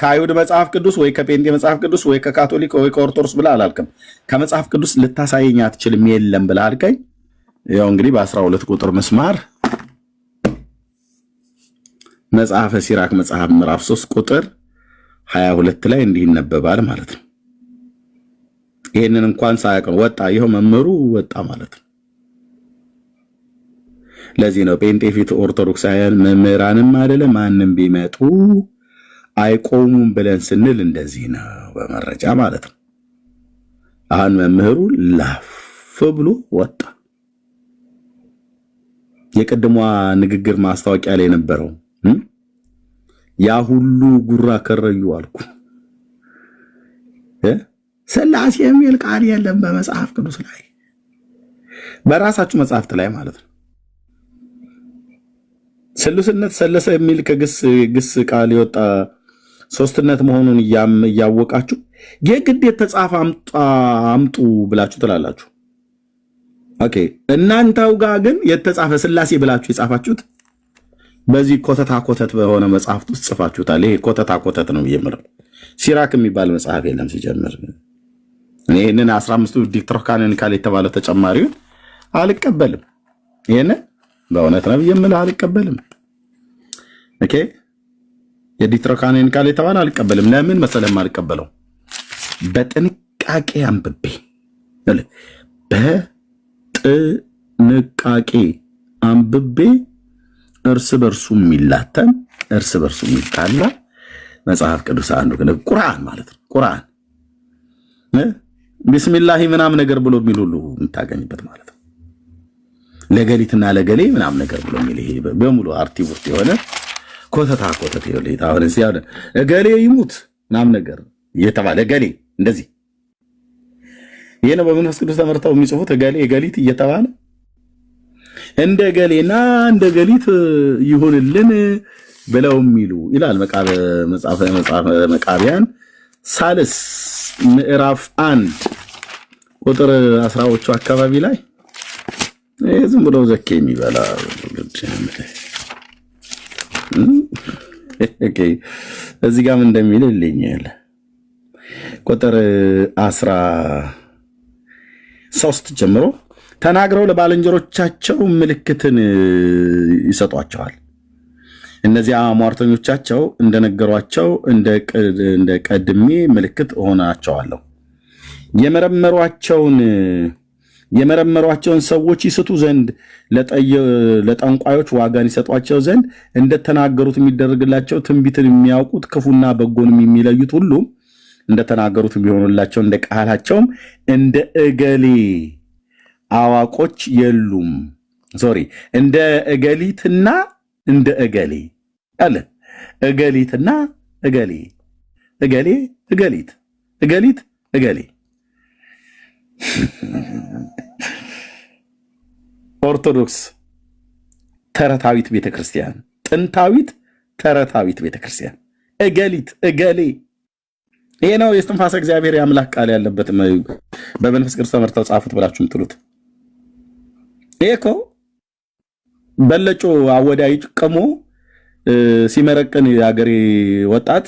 ከአይሁድ መጽሐፍ ቅዱስ ወይ ከጴንጤ መጽሐፍ ቅዱስ ወይ ከካቶሊክ ወይ ከኦርቶዶክስ ብለህ አላልክም። ከመጽሐፍ ቅዱስ ልታሳየኝ አትችልም የለም ብለህ አልከኝ። ያው እንግዲህ በ12 ቁጥር ምስማር መጽሐፈ ሲራክ መጽሐፍ ምዕራፍ 3 ቁጥር 22 ላይ እንዲህ ይነበባል ማለት ነው። ይሄንን እንኳን ሳያውቅ ወጣ። ይኸው መምህሩ ወጣ ማለት ነው። ለዚህ ነው ጴንጤ ፊት ኦርቶዶክሳውያን መምህራንም አይደለ ማንም ቢመጡ አይቆሙም ብለን ስንል እንደዚህ ነው በመረጃ ማለት ነው። አሁን መምህሩ ላፍ ብሎ ወጣ። የቅድሟ ንግግር ማስታወቂያ ላይ ነበረው ያ ሁሉ ጉራ ከረዩ አልኩ። ስላሴ የሚል ቃል የለም በመጽሐፍ ቅዱስ ላይ በራሳችሁ መጽሐፍት ላይ ማለት ነው። ስሉስነት ሰለሰ የሚል ከግስ ቃል የወጣ ሶስትነት መሆኑን እያወቃችሁ የግድ የተጻፈ አምጡ ብላችሁ ትላላችሁ። ኦኬ እናንተው ጋር ግን የተጻፈ ስላሴ ብላችሁ የጻፋችሁት በዚህ ኮተት በሆነ መጽሐፍት ውስጥ ጽፋችሁታል። ይሄ ኮተት ነው የምለው። ሲራክ የሚባል መጽሐፍ የለም ሲጀምር። እኔ ይሄንን 15ቱ ዲክትሮካኖኒካል የተባለው ተጨማሪውን አልቀበልም። ይሄን በእውነት ነው የምልህ አልቀበልም። ኦኬ የዲክትሮካኖኒካል የተባለው አልቀበልም። ለምን መሰለህ አልቀበለው? በጥንቃቄ አንብቤ በጥንቃቄ አንብቤ እርስ በርሱ የሚላተም እርስ በርሱ የሚጣላ መጽሐፍ ቅዱስ አንዱ ግን ቁርአን ማለት ነው። ቁርአን ቢስሚላሂ ምናምን ነገር ብሎ የሚል ሁሉ የምታገኝበት ማለት ነው። ለገሊትና ለገሌ ምናምን ነገር ብሎ የሚል ይሄ በሙሉ አርቲቡርት የሆነ ኮተት ይኸውልህ። አሁን እዚህ ያለ ገሌ ይሙት ምናምን ነገር እየተባለ ገሌ እንደዚህ ይሄ ነው በመንፈስ ቅዱስ ተመርተው የሚጽፉት ገሌ ገሊት እየተባለ እንደ ገሌና እንደ ገሊት ይሁንልን ብለው የሚሉ ይላል መጽሐፈ መቃብያን ሳልስ ምዕራፍ 1 ቁጥር 10ዎቹ አካባቢ ላይ ዝም ብሎ ዘኬ የሚበላ እዚህ ጋር ምን እንደሚል ልኝል ቁጥር 13 ጀምሮ ተናግረው ለባልንጀሮቻቸው ምልክትን ይሰጧቸዋል። እነዚያ ሟርተኞቻቸው እንደነገሯቸው እንደ ቀድሜ ምልክት ሆናቸዋለሁ። የመረመሯቸውን ሰዎች ይስቱ ዘንድ ለጠንቋዮች ዋጋን ይሰጧቸው ዘንድ እንደተናገሩት የሚደረግላቸው ትንቢትን የሚያውቁት ክፉና በጎንም የሚለዩት ሁሉ እንደተናገሩት ቢሆኑላቸው እንደ ቃላቸውም እንደ እገሌ አዋቆች የሉም። እንደ እገሊትና እንደ እገሌ አለ። እገሊትና እገሌ፣ እገሌ እገሊት፣ እገሊት እገሌ። ኦርቶዶክስ ተረታዊት ቤተክርስቲያን፣ ጥንታዊት ተረታዊት ቤተክርስቲያን፣ እገሊት እገሌ። ይሄ ነው የእስትንፋሰ እግዚአብሔር የአምላክ ቃል ያለበት በመንፈስ ቅዱስ ተመርተው ጻፉት ብላችሁ የምትሉት። ይሄ እኮ በለጮ አወዳይ ቅሞ ሲመረቅን የአገሬ ወጣት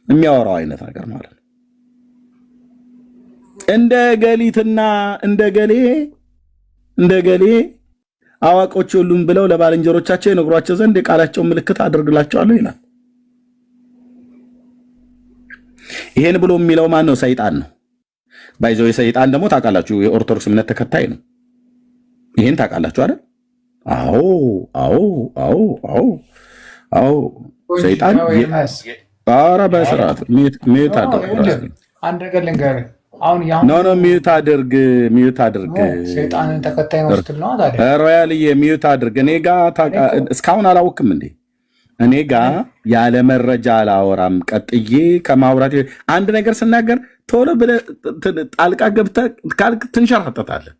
የሚያወራው አይነት ነገር ማለት ነው። እንደ ገሊትና እንደ ገሌ አዋቆች ሁሉም ብለው ለባልንጀሮቻቸው የነግሯቸው ዘንድ የቃላቸውን ምልክት አድርግላቸዋለሁ ይላል። ይሄን ብሎ የሚለው ማን ነው? ሰይጣን ነው። ባይዘው የሰይጣን ደግሞ ታውቃላችሁ፣ የኦርቶዶክስ እምነት ተከታይ ነው። ይሄን ታውቃላችሁ አይደል? አዎ ሰይጣን ኧረ በስርዓት ሚዩት አድርግ። አንድ ነገር ልንገርህ። አሁን ሚዩት አድርግ። ሰይጣንን ተከታይ ነው ስትል ነው ታዲያ? ሮያልዬ ሚዩት አድርግ። እኔ ጋ እስካሁን አላወቅም እንዴ? እኔ ጋ ያለ መረጃ አላወራም። ቀጥዬ ከማውራት አንድ ነገር ስናገር ቶሎ ብለህ ጣልቃ ገብተህ ካልክ ትንሸራተታለህ።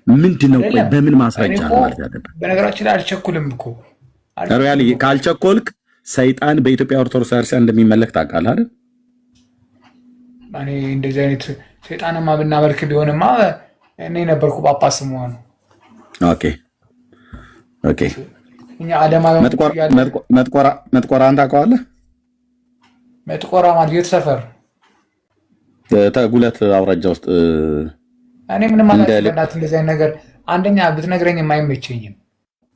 ምንድነው? ቆይ በምን ማስረጃ ነው ማለት ያለብህ? በነገራችን ላይ አልቸኩልም እኮ ሮያልዬ። ካልቸኮልክ ሰይጣን በኢትዮጵያ ኦርቶዶክስ ክርስቲያን እንደሚመለክ ታውቃለህ አይደል? እኔ እንደዚህ አይነት ሰይጣንማ ብናመልክ ቢሆንማ እኔ ነበርኩ ጳጳስ መሆኑ። ኦኬ እኛ አዳማ መጥቆራን ታውቀዋለህ? መጥቆራ ማለት የት ሰፈር? ተጉለት አውራጃ ውስጥ። እኔ ምንም ማለት እንደዚህ አይነት ነገር አንደኛ ብትነግረኝ የማይመቸኝም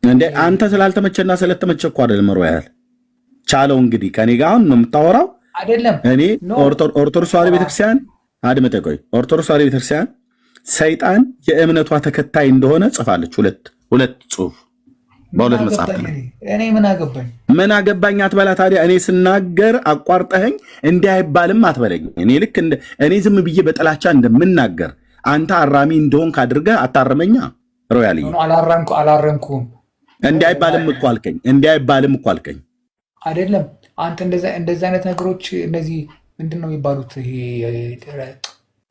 እንደ አንተ ስላልተመቸና ስለተመቸ እኮ አይደለም። ሮያል ቻለው እንግዲህ ከኔ ጋር አሁን ነው የምታወራው አይደለም። እኔ ኦርቶዶክስ ተዋሕዶ ቤተክርስቲያን አድመጠ ቆይ ኦርቶዶክስ ተዋሕዶ ቤተክርስቲያን ሰይጣን የእምነቷ ተከታይ እንደሆነ ጽፋለች። ሁለት ጽሁፍ በሁለት መጽሐፍ ላይ። እኔ ምን አገባኝ አትበላ ታዲያ። እኔ ስናገር አቋርጠኸኝ እንዲህ አይባልም አትበለኝ። እኔ ልክ እኔ ዝም ብዬ በጥላቻ እንደምናገር አንተ አራሚ እንደሆንክ አድርገህ አታርመኛ። ሮያልዬ አላረምኩም። እንዲህ አይባልም እኮ አልከኝ አይደለም። አንተ እንደዚህ አይነት ነገሮች እነዚህ ምንድን ነው የሚባሉት? ይሄ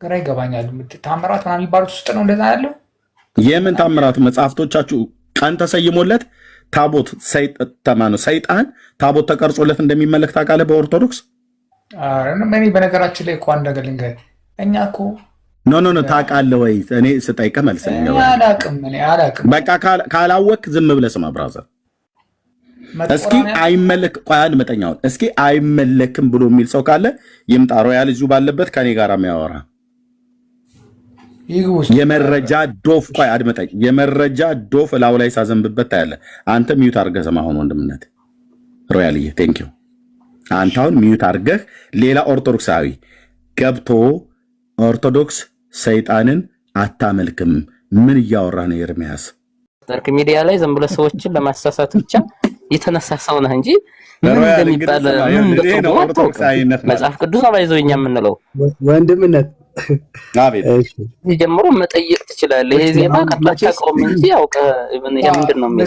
ግራ ይገባኛል። ታምራት ምናምን የሚባሉት ውስጥ ነው እንደዛ ያለው። የምን ታምራት? መጽሐፍቶቻችሁ ቀን ተሰይሞለት ታቦት ሰይጣን ታቦት ተቀርጾለት እንደሚመለክ ታውቃለህ? በኦርቶዶክስ እኔ በነገራችን ላይ እኮ አንድ ነገር ልንገርህ። እኛ እኮ ኖ ታውቃለህ ወይ? እኔ ስጠይቅህ መልሰኝ። አላውቅም። በቃ ካላወቅ ዝም ብለህ ስማ ብራዘር። እስኪ አይመለክም ብሎ የሚል ሰው ካለ ይምጣ። ሮያል እዚሁ ባለበት ከኔ ጋር የሚያወራ የመረጃ ዶፍ አድመጠኝ። የመረጃ ዶፍ እላው ላይ ሳዘንብበት ታያለህ። አንተ ሚዩት አድርገህ ስማ። አሁን ወንድምነት ሮያልዬ ቴንኪው። አንተ አሁን ሚዩት አድርገህ ሌላ ኦርቶዶክሳዊ ገብቶ ኦርቶዶክስ ሰይጣንን አታመልክም ምን እያወራ ነው ኤርሚያስ? ተርክ ሚዲያ ላይ ዝም ብለህ ሰዎችን ለማሳሳት ብቻ የተነሳሳው ነህ እንጂ ምን እንደሚባል መጽሐፍ ቅዱስ አባይዘውኛ የምንለው ወንድምነት አቤት ጀምሮ መጠየቅ ትችላለህ። ይሄ ዜማ ከተላቀቀው እንጂ ያውቀ ምንድን ነው የሚለው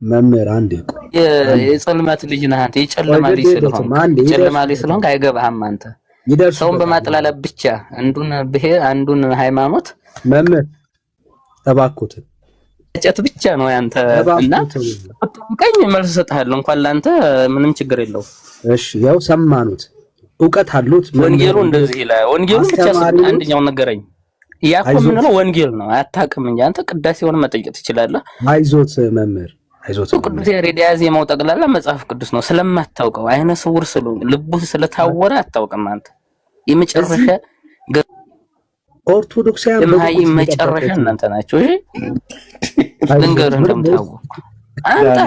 መምህር አንዴ የጽልመት ልጅ ነህ አንተ። የጨለማ ልጅ ስለሆንክ አይገባህም አንተ። ሰውን በማጥላላት ብቻ አንዱን ብሔር አንዱን ሃይማኖት መምህር እባክዎት ጨት ብቻ ነው ያንተ እና ቀኝ መልስ ሰጥሃለሁ እንኳን ላንተ ምንም ችግር የለው። እሺ ያው ሰማኑት ዕውቀት አሉት ወንጌሉ እንደዚህ ይላል። ወንጌሉን ብቻ አንደኛው ነገረኝ ያኮ ምን ነው ወንጌል ነው አታውቅም እንጂ አንተ ቅዳሴውን መጠየቅ ትችላለህ። አይዞት መምህር አይዞት ቅዱስ ያሬድ የያዘው ጠቅላላ መጽሐፍ ቅዱስ ነው። ስለማታውቀው አይነ ስውር ስለሆነ ልብህ ስለታወረ አታውቅም አንተ የመጨረሻ ኦርቶዶክሳውያን የማይ መጨረሻ እናንተ ናችሁ። እሺ ልንገርህ እንደምታውቁ አንተ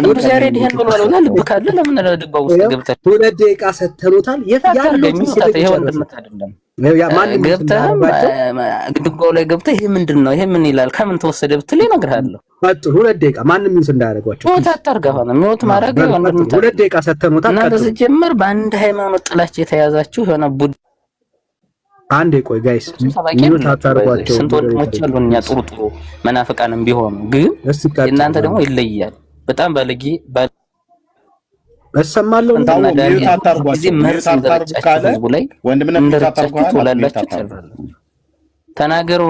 ቅዱስ ያሬድ ይሄን ብሏልና ልብ ካለ ለምን ለድባው ውስጥ ገብተህ 2 ደቂቃ ሰተኑታል። ያለው ይሄ ወንድምት አይደለም ገብተህ ድጓው ላይ ገብተህ ይሄ ምንድነው ይሄ ምን ይላል ከምን ተወሰደ ብትል እነግርሃለሁ። ቀጥሉ 2 ደቂቃ ማንንም ምን እንዳያደርጓቸው ሞት አታርጋ ሆነ ሞት ማድረግ ወንድምት 2 ደቂቃ ሰተኑታል። እና በዚህ በአንድ ሃይማኖት ጥላቻ የተያዛችሁ የሆነ አንዴ ቆይ ጋይስ ሚዩት አታርጓቸው። ስንት ወንድሞች አሉን እኛ ጥሩ መናፍቃንም ቢሆኑ ግን እናንተ ደግሞ ይለያል። በጣም ባለጌ እሰማለሁ እንታው ሚዩት አታርጓቸው። ሚዩት አታርጉ ካለ ወንድምነት ሚዩት አታርጓቸው ተናገሩ።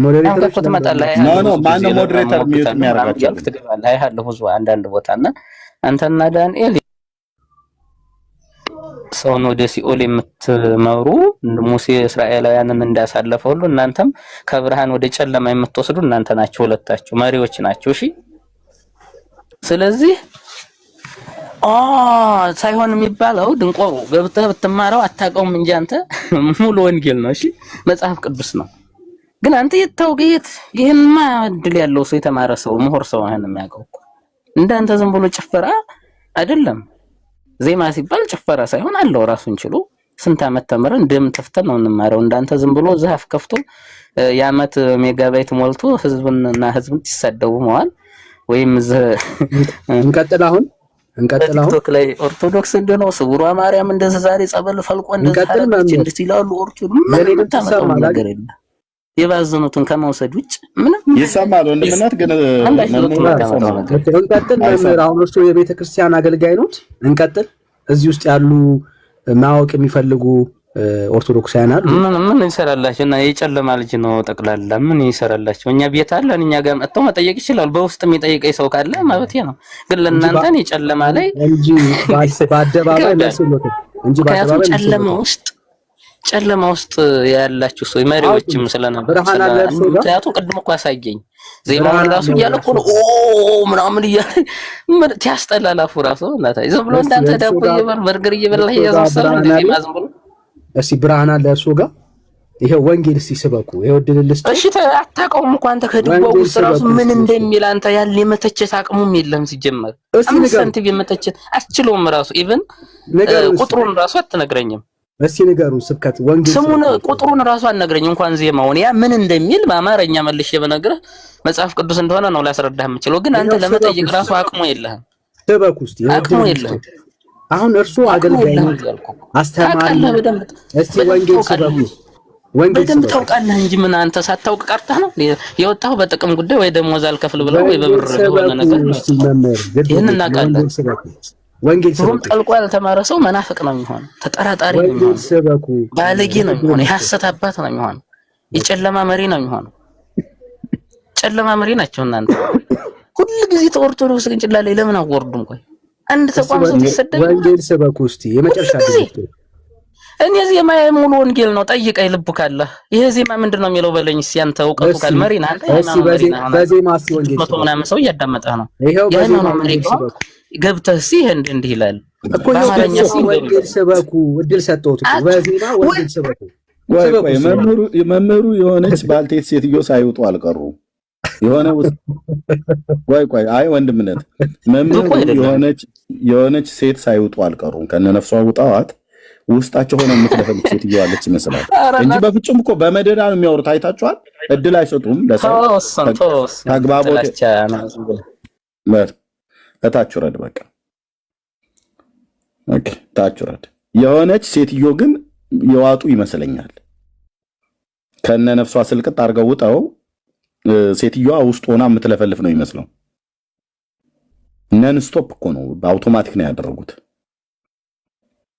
ሞዴሬተር ተመጣጣኝ ኖ ማን ሞዴሬተር ሚዩት የሚያደርጋቸው ትገባለህ። አይሃለሁ ህዝቡ አንዳንድ ቦታና አንተና ዳንኤል ሰውን ወደ ሲኦል የምትመሩ ሙሴ እስራኤላውያንን እንዳሳለፈው ሁሉ እናንተም ከብርሃን ወደ ጨለማ የምትወስዱ እናንተ ናችሁ። ሁለታችሁ መሪዎች ናችሁ። እሺ ስለዚህ ሳይሆን የሚባለው ድንቆሮ ገብተህ ብትማረው አታውቀውም እንጂ አንተ ሙሉ ወንጌል ነው። እሺ መጽሐፍ ቅዱስ ነው። ግን አንተ የታውቀት ይሄንማ እድል ያለው ሰው የተማረ ሰው ምሁር ሰው ነው የሚያውቀው። እንዳንተ ዝም ብሎ ጭፈራ አይደለም። ዜማ ሲባል ጭፈራ ሳይሆን አለው ራሱን ችሎ ስንት አመት ተምረን ደም ተፍተን ነው እንማረው። እንዳንተ ዝም ብሎ ዛፍ ከፍቶ የአመት ሜጋባይት ሞልቶ ህዝብና ህዝብን ሲሳደቡ መዋል ወይም እንቀጥል አሁን ቲክቶክ ላይ ኦርቶዶክስ እንደነው ስውሯ ማርያም እንደዛ ዛሬ ጸበል ፈልቆ እንደዚህ ይላሉ። ኦርቶዶክስ ምን ተማሩ ነገር የለም የባዘኑትን ከመውሰድ ውጭ ምንም ይሰማል። ወንድምነት ግን እንቀጥል መምህር አሁን እርሱ የቤተክርስቲያን አገልጋይ ነው። እንቀጥል እዚህ ውስጥ ያሉ ማወቅ የሚፈልጉ ኦርቶዶክሳውያን አሉ። ምን ይሰራላችሁ እና የጨለማ ልጅ ነው ጠቅላላ ምን ይሰራላችሁ? እኛ ቤት አለን እኛ ጋር መጥተው መጠየቅ ይችላል። በውስጥ የሚጠይቀኝ ሰው ካለ ማለት ነው። ግን ለእናንተን የጨለማ ላይ እንጂ በአደባባይ መስሎት እንጂ በአደባባይ ጨለማ ውስጥ ያላችሁ ሰው መሪዎችም ስለነበር ምክንያቱም ቅድም እኮ አሳየኝ ዜማውን ራሱ እያለ እኮ ነው ምናምን እያለ ያስጠላላፉ ራሱ እናታይ ዝም ብሎ እንዳንተ ዳቦ እየበላ በርገር እየበላ ያዛሰለ ዜማ ዝም ብሎ እሺ ብርሃን አለ እርሱ ጋር ይሄ ወንጌል እስቲ ስበኩ ይሄው ድልልስ እሺ አታውቀውም እኮ አንተ ከድባው ውስጥ ራሱ ምን እንደሚል አንተ ያለ የመተቸት አቅሙም የለም ሲጀመር አንተ የመተቸት አስችሎም ራሱ ኢቭን ቁጥሩን ራሱ አትነግረኝም። እስቲ ንገሩን ስብከት ወንጌል ስሙን ቁጥሩን ራሱ አትነግረኝ እንኳን ዜማውን ያ ምን እንደሚል በአማርኛ መልሼ በነግርህ መጽሐፍ ቅዱስ እንደሆነ ነው ላስረዳህ የምችለው። ግን አንተ ለመጠየቅ ራሱ አቅሙ የለህም። ስበኩ እስቲ አቅሙ የለህም። አሁን እርሱ አገልጋይ ነው አስተማሪ ነው። እስቲ ወንጌል ስበኩ ወንጌል በደንብ ታውቃለህ እንጂ ምን አንተ ሳታውቅ ቀርተህ ነው የወጣው በጥቅም ጉዳይ ወይ ደሞዝ አልከፍል ብለው ወይ በብር ሆነ ነገር ይሄን እናውቃለን። ወንጌል ስበኩ ጠልቆ ያልተማረ ሰው መናፍቅ ነው የሚሆን፣ ተጠራጣሪ ነው የሚሆን፣ ባለጌ ነው የሚሆን፣ የሐሰት አባት ነው የሚሆን፣ የጨለማ መሪ ነው የሚሆን። ጨለማ መሪ ናቸው እናንተ ሁሉ ጊዜ ተኦርቶዶክስ ግን ጭላ ላይ ለምን አወርዱም? ቆይ አንድ ተቋም ሰው ሲሰደድ ወንጌል ስበኩ እስቲ የመጨረሻ ጊዜ እኔ ዜማ ሙሉ ወንጌል ነው ጠይቀኝ ልብ ካለ ይሄ ዜማ ምንድነው የሚለው በለኝ እስኪ አንተ እውቀቱ ካለ መሪ ነህ አንተ በዜማ እስቲ ወንጌል መቶ ምናምን ሰው እያዳመጠህ ነው ያን ነው መሪ ገብተህ እስኪ እንዲህ ይላል እኮ በአማርኛ ወንጌል ስበኩ እድል ሰጠሁት በዜማ ወንጌል ስበኩ ወይ መምህሩ የሆነች ባልቴት ሴትዮ ሳይወጡ አልቀሩ የሆነ ቆይ አይ ወንድምነት መምህሩ የሆነች ሴት ሳይወጡ አልቀሩም ከነነፍሷ ውጣዋት ውስጣቸው ሆነ የምትለፈልፍ ሴትዮ አለች ይመስላል እንጂ በፍጹም እኮ በመደዳ ነው የሚያወሩት። አይታችኋል? እድል አይሰጡም ለሰው ተግባቦት ታች ወረድ በቃ ኦኬ ታች ወረድ። የሆነች ሴትዮ ግን የዋጡ ይመስለኛል ከነነፍሷ ስልቅጥ አድርገው ውጣው ሴትዮዋ ውስጥ ሆና የምትለፈልፍ ነው ይመስለው። ነን ስቶፕ እኮ ነው በአውቶማቲክ ነው ያደረጉት።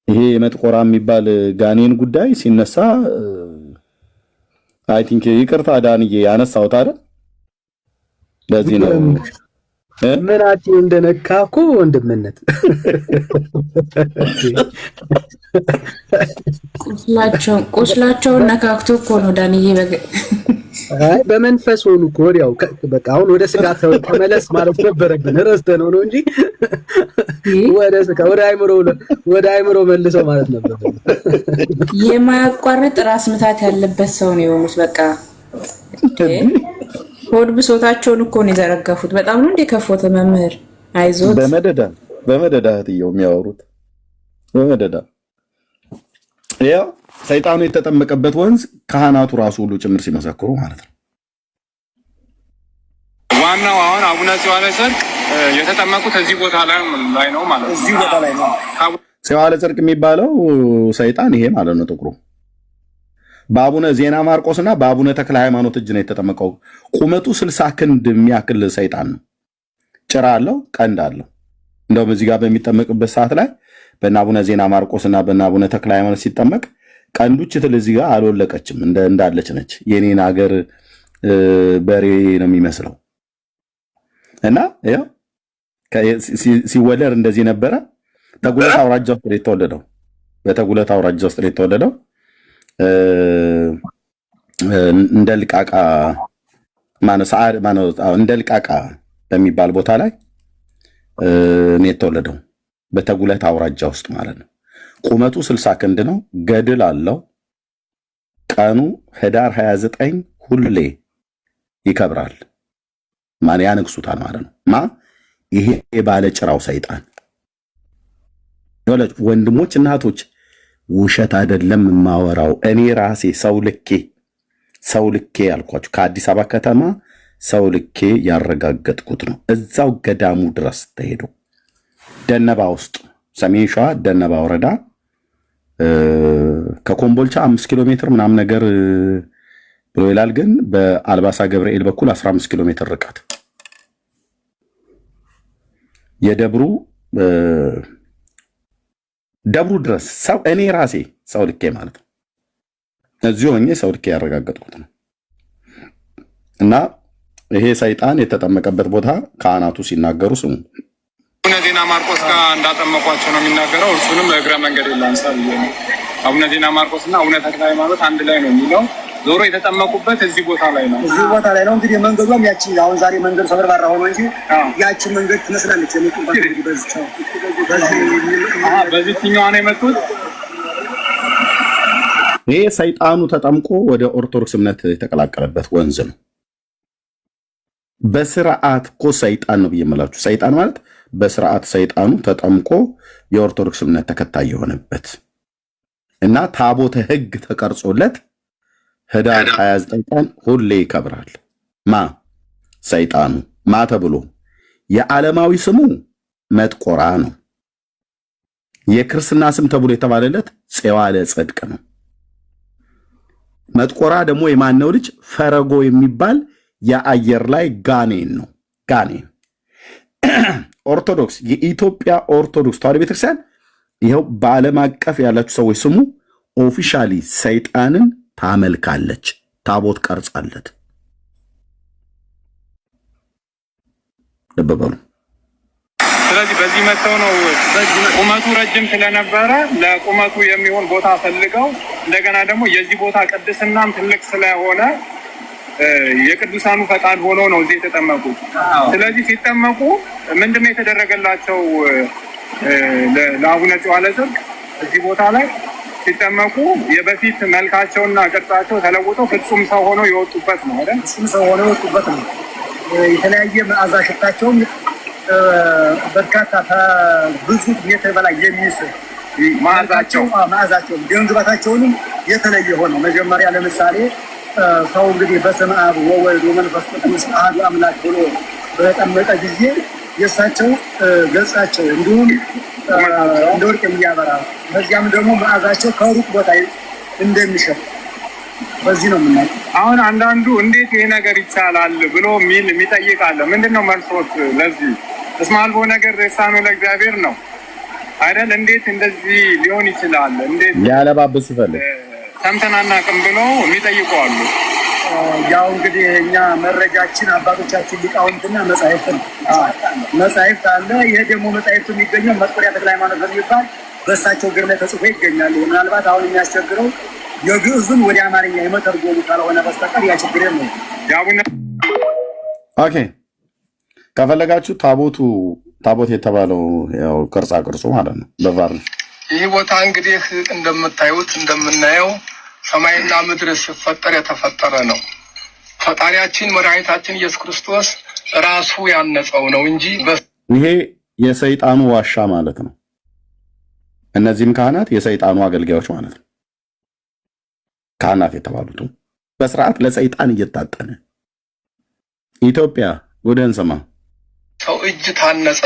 ይሄ የመጥቆራ የሚባል ጋኔን ጉዳይ ሲነሳ አይ ቲንክ ይቅርታ ዳንዬ ያነሳሁት አይደል? ለዚህ ነው ምናቸው እንደነካ እኮ ወንድምነት ቁስላቸውን ነካክቶ እኮ ነው ዳንዬ። አይ በመንፈስ ሆኑ እኮ ወዲያው በቃ አሁን ወደ ስጋ ተመለስ ማለት ነበረብን። ረስተነው ነው እንጂ ወደ ስጋ ወደ አይምሮ መልሰው ማለት ነበረብን። የማያቋርጥ ራስ ምታት ያለበት ሰው ነው የሆኑት። በቃ ሆድ ብሶታቸውን እኮ ነው የዘረገፉት። በጣም ነው እንደ ከፎተ መምህር አይዞት። በመደዳ እህትየው የሚያወሩት በመደዳ ያው ሰይጣኑ የተጠመቀበት ወንዝ ካህናቱ ራሱ ሁሉ ጭምር ሲመሰክሩ ማለት ነው። ዋናው አሁን አቡነ ጽዋለ ጽድቅ የተጠመቁት እዚህ ቦታ ላይ ነው ማለት ነው። እዚህ ቦታ ላይ ነው ጽዋለ ጽድቅ የሚባለው ሰይጣን ይሄ ማለት ነው። ጥቁሩ በአቡነ ዜና ማርቆስና በአቡነ ተክለ ሃይማኖት እጅ ነው የተጠመቀው። ቁመቱ 60 ክንድ የሚያክል ሰይጣን ነው። ጭራ አለው፣ ቀንድ አለው። እንደውም እዚህ ጋር በሚጠመቅበት ሰዓት ላይ በእነ አቡነ ዜና ማርቆስና በእነ አቡነ ተክለ ሃይማኖት ሲጠመቅ ቀንዱች ትል እዚህ ጋር አልወለቀችም፣ እንዳለች ነች። የኔን ሀገር በሬ ነው የሚመስለው እና ያው ሲወለድ እንደዚህ ነበረ። ተጉለት አውራጃ ውስጥ የተወለደው በተጉለት አውራጃ ውስጥ የተወለደው እንደ ልቃቃ እንደ ልቃቃ በሚባል ቦታ ላይ ነው የተወለደው። በተጉለት አውራጃ ውስጥ ማለት ነው። ቁመቱ 60 ክንድ ነው። ገድል አለው። ቀኑ ህዳር 29 ሁሌ ይከብራል። ማን ያነግሱታል ማለት ነው። ይሄ ባለ ጭራው ሰይጣን ወንድሞች እናቶች፣ ውሸት አይደለም የማወራው። እኔ ራሴ ሰው ልኬ ያልኳችሁ ከአዲስ አበባ ከተማ ሰው ልኬ ያረጋገጥኩት ነው። እዛው ገዳሙ ድረስ ተሄዶ ደነባ ውስጥ ሰሜን ሸዋ ደነባ ወረዳ ከኮምቦልቻ 5 ኪሎ ሜትር ምናምን ነገር ብሎ ይላል። ግን በአልባሳ ገብርኤል በኩል 15 ኪሎ ሜትር ርቀት የደብሩ ድረስ ሰው እኔ ራሴ ሰው ልኬ ማለት ነው። እዚሁ ሆኜ ሰው ልኬ ያረጋገጥኩት ነው። እና ይሄ ሰይጣን የተጠመቀበት ቦታ ካህናቱ ሲናገሩ ስሙ። አቡነ ዜና ማርቆስ ጋር እንዳጠመቋቸው ነው የሚናገረው። እሱንም እግረ መንገድ ላንሳል። አቡነ ዜና ማርቆስ እና አቡነ ተክለ ሃይማኖት አንድ ላይ ነው የሚለው። ዞሮ የተጠመቁበት እዚህ ቦታ ላይ ነው። እዚህ ቦታ ላይ ነው። እንግዲህ መንገዷም ያቺ አሁን ዛሬ መንገድ ሰበር ባራ ሆኖ እንጂ ያቺ መንገድ ትመስላለች። በዚህኛዋ ነው የመጡት። ይሄ ሰይጣኑ ተጠምቆ ወደ ኦርቶዶክስ እምነት የተቀላቀለበት ወንዝ ነው። በስርዓት እኮ ሰይጣን ነው ብየምላችሁ። ሰይጣን ማለት በስርዓት ሰይጣኑ ተጠምቆ የኦርቶዶክስ እምነት ተከታይ የሆነበት እና ታቦተ ሕግ ተቀርጾለት ህዳር 29 ቀን ሁሌ ይከብራል። ሰይጣኑ ተብሎ የዓለማዊ ስሙ መጥቆራ ነው። የክርስትና ስም ተብሎ የተባለለት ጽዋለ ጽድቅ ነው። መጥቆራ ደግሞ የማነው ልጅ? ፈረጎ የሚባል የአየር ላይ ጋኔን ነው። ጋኔን ኦርቶዶክስ፣ የኢትዮጵያ ኦርቶዶክስ ተዋሕዶ ቤተክርስቲያን ይኸው በዓለም አቀፍ ያላችሁ ሰዎች ስሙ ኦፊሻሊ ሰይጣንን ታመልካለች። ታቦት ቀርጻለት ልበበሉ። ስለዚህ በዚህ መተው ነው ቁመቱ ረጅም ስለነበረ ለቁመቱ የሚሆን ቦታ ፈልገው እንደገና ደግሞ የዚህ ቦታ ቅድስናም ትልቅ ስለሆነ የቅዱሳኑ ፈቃድ ሆኖ ነው እዚህ የተጠመቁት። ስለዚህ ሲጠመቁ ምንድነው የተደረገላቸው? ለአቡነ ጽዋለ ጽድቅ እዚህ ቦታ ላይ ሲጠመቁ የበፊት መልካቸውና ቅርጻቸው ተለውጦ ፍጹም ሰው ሆኖ የወጡበት ነው አይደል? ፍጹም ሰው ሆኖ የወጡበት ነው። የተለያየ መዓዛ ሽታቸውም በርካታ ብዙ ሜትር በላይ የሚስብ መዓዛቸው ግንግበታቸውንም የተለየ ሆነ። መጀመሪያ ለምሳሌ ሰው እንግዲህ በስመ አብ ወወልድ ወመንፈስ ቅዱስ አሐዱ አምላክ ብሎ በተጠመቀ ጊዜ የእሳቸው ገጻቸው እንዲሁም እንደ ወርቅ የሚያበራ በዚያም ደግሞ መዓዛቸው ከሩቅ ቦታ እንደሚሸጥ በዚህ ነው የምናየው። አሁን አንዳንዱ እንዴት ይሄ ነገር ይቻላል ብሎ የሚጠይቅ አለ። ምንድነው መልሶት ለዚህ? እስመ አልቦ ነገር ርሳኖ ለእግዚአብሔር ነው አይደል? እንዴት እንደዚህ ሊሆን ይችላል? እንዴት ሊያለባብስ ይፈልግ ሰምተን አናውቅም ብሎ የሚጠይቁ አሉ። ያው እንግዲህ እኛ መረጃችን አባቶቻችን ሊቃውንትና መጻሕፍት አለ። ይሄ ደግሞ መጻሕፍቱ የሚገኘው መጥቆሪያ ተክለ ሃይማኖት በሚባል በእሳቸው እግር ላይ ተጽፎ ይገኛል። ምናልባት አሁን የሚያስቸግረው የግዕዙን ወደ አማርኛ የመተርጎሙ ካልሆነ በስተቀር ያ ችግር ነው። ኦኬ ከፈለጋችሁ ታቦት የተባለው ያው ቅርጻ ቅርጹ ማለት ነው በቫርኒሽ ይህ ቦታ እንግዲህ እንደምታዩት እንደምናየው ሰማይና ምድር ሲፈጠር የተፈጠረ ነው። ፈጣሪያችን መድኃኒታችን ኢየሱስ ክርስቶስ ራሱ ያነጸው ነው እንጂ ይሄ የሰይጣኑ ዋሻ ማለት ነው። እነዚህም ካህናት የሰይጣኑ አገልጋዮች ማለት ነው። ካህናት የተባሉት በስርዓት ለሰይጣን እየታጠነ ኢትዮጵያ ወደ እንሰማ ሰው እጅ ታነጸ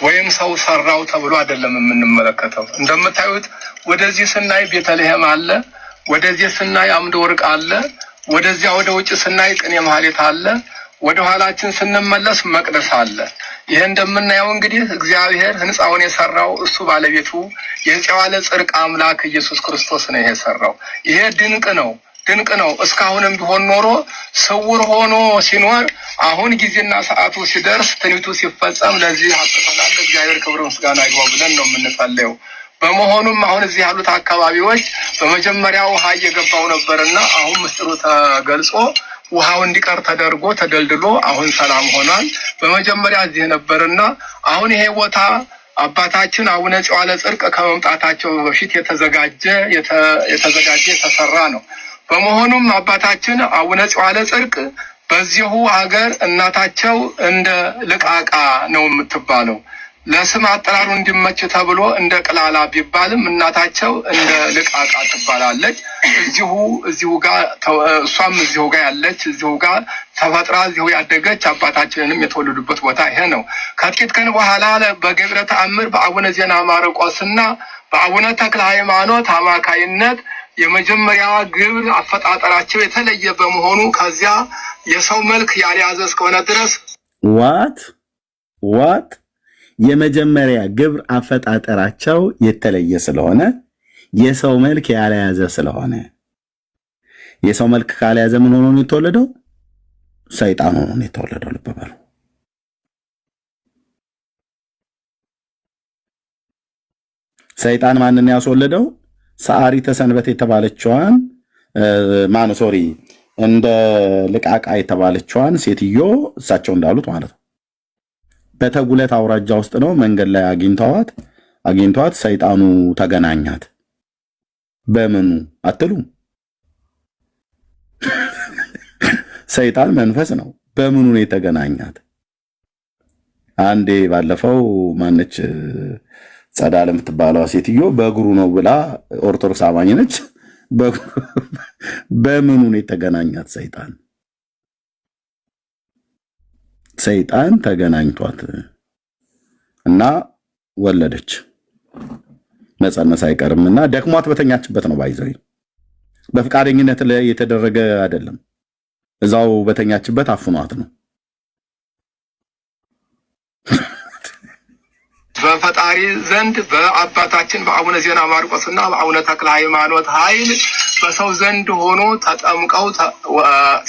ወይም ሰው ሰራው ተብሎ አይደለም የምንመለከተው። እንደምታዩት ወደዚህ ስናይ ቤተልሔም አለ፣ ወደዚህ ስናይ አምደ ወርቅ አለ፣ ወደዚያ ወደ ውጭ ስናይ ቅኔ ማህሌት አለ፣ ወደ ኋላችን ስንመለስ መቅደስ አለ። ይሄ እንደምናየው እንግዲህ እግዚአብሔር ህንጻውን የሰራው እሱ ባለቤቱ የሕያዋለ ጽድቅ አምላክ ኢየሱስ ክርስቶስ ነው የሰራው። ይሄ ድንቅ ነው። እስካሁንም ቢሆን ኖሮ ስውር ሆኖ ሲኖር አሁን ጊዜና ሰዓቱ ሲደርስ ትንቢቱ ሲፈጸም ለዚህ አጥተናል። እግዚአብሔር ክብር ምስጋና ይግባው ብለን ነው የምንጸልየው። በመሆኑም አሁን እዚህ ያሉት አካባቢዎች በመጀመሪያ ውሃ እየገባው ነበርና አሁን ምስጢሩ ተገልጾ ውሃው እንዲቀር ተደርጎ ተደልድሎ አሁን ሰላም ሆኗል። በመጀመሪያ እዚህ ነበርና አሁን ይሄ ቦታ አባታችን አቡነ ጽዋለ ጽድቅ ከመምጣታቸው በፊት የተዘጋጀ የተሰራ ነው። በመሆኑም አባታችን አቡነ ጽዋለ ጽድቅ በዚሁ ሀገር እናታቸው እንደ ልቃቃ ነው የምትባለው። ለስም አጠራሩ እንዲመች ተብሎ እንደ ቅላላ ቢባልም እናታቸው እንደ ልቃቃ ትባላለች። እዚሁ ጋር እሷም እዚሁ ጋር ያለች እዚሁ ጋር ተፈጥራ እዚሁ ያደገች አባታችንንም የተወለዱበት ቦታ ይሄ ነው። ከጥቂት ቀን በኋላ በገብረ ተአምር በአቡነ ዜና ማርቆስና በአቡነ ተክለ ሃይማኖት አማካይነት የመጀመሪያዋ ግብር አፈጣጠራቸው የተለየ በመሆኑ ከዚያ የሰው መልክ ያልያዘ እስከሆነ ድረስ ዋት የመጀመሪያ ግብር አፈጣጠራቸው የተለየ ስለሆነ የሰው መልክ ያልያዘ ስለሆነ የሰው መልክ ካልያዘ ምን ሆኖ ነው የተወለደው? ሰይጣን ሆኖ ነው የተወለደው። ልብ በሉ። ሰይጣን ማንን ያስወለደው? ሰዓሪተ ሰንበት የተባለችዋን እንደ ልቃቃ የተባለችዋን ሴትዮ እሳቸው እንዳሉት ማለት ነው በተጉለት አውራጃ ውስጥ ነው። መንገድ ላይ አግኝተዋት ሰይጣኑ ተገናኛት። በምኑ አትሉም? ሰይጣን መንፈስ ነው። በምኑ ነው የተገናኛት? አንዴ ባለፈው ማነች ጸዳለ የምትባለዋ ሴትዮ በእግሩ ነው ብላ ኦርቶዶክስ አማኝ ነች። በምኑ ነው የተገናኛት? ሰይጣን ተገናኝቷት እና ወለደች። መጸነስ አይቀርምና ደክሟት በተኛችበት ነው። ባይዘይ በፍቃደኝነት ላይ የተደረገ አይደለም። እዛው በተኛችበት አፍኗት ነው። በፈጣሪ ዘንድ በአባታችን በአቡነ ዜና ማርቆስና በአቡነ ተክለ ሃይማኖት ኃይል በሰው ዘንድ ሆኖ ተጠምቀው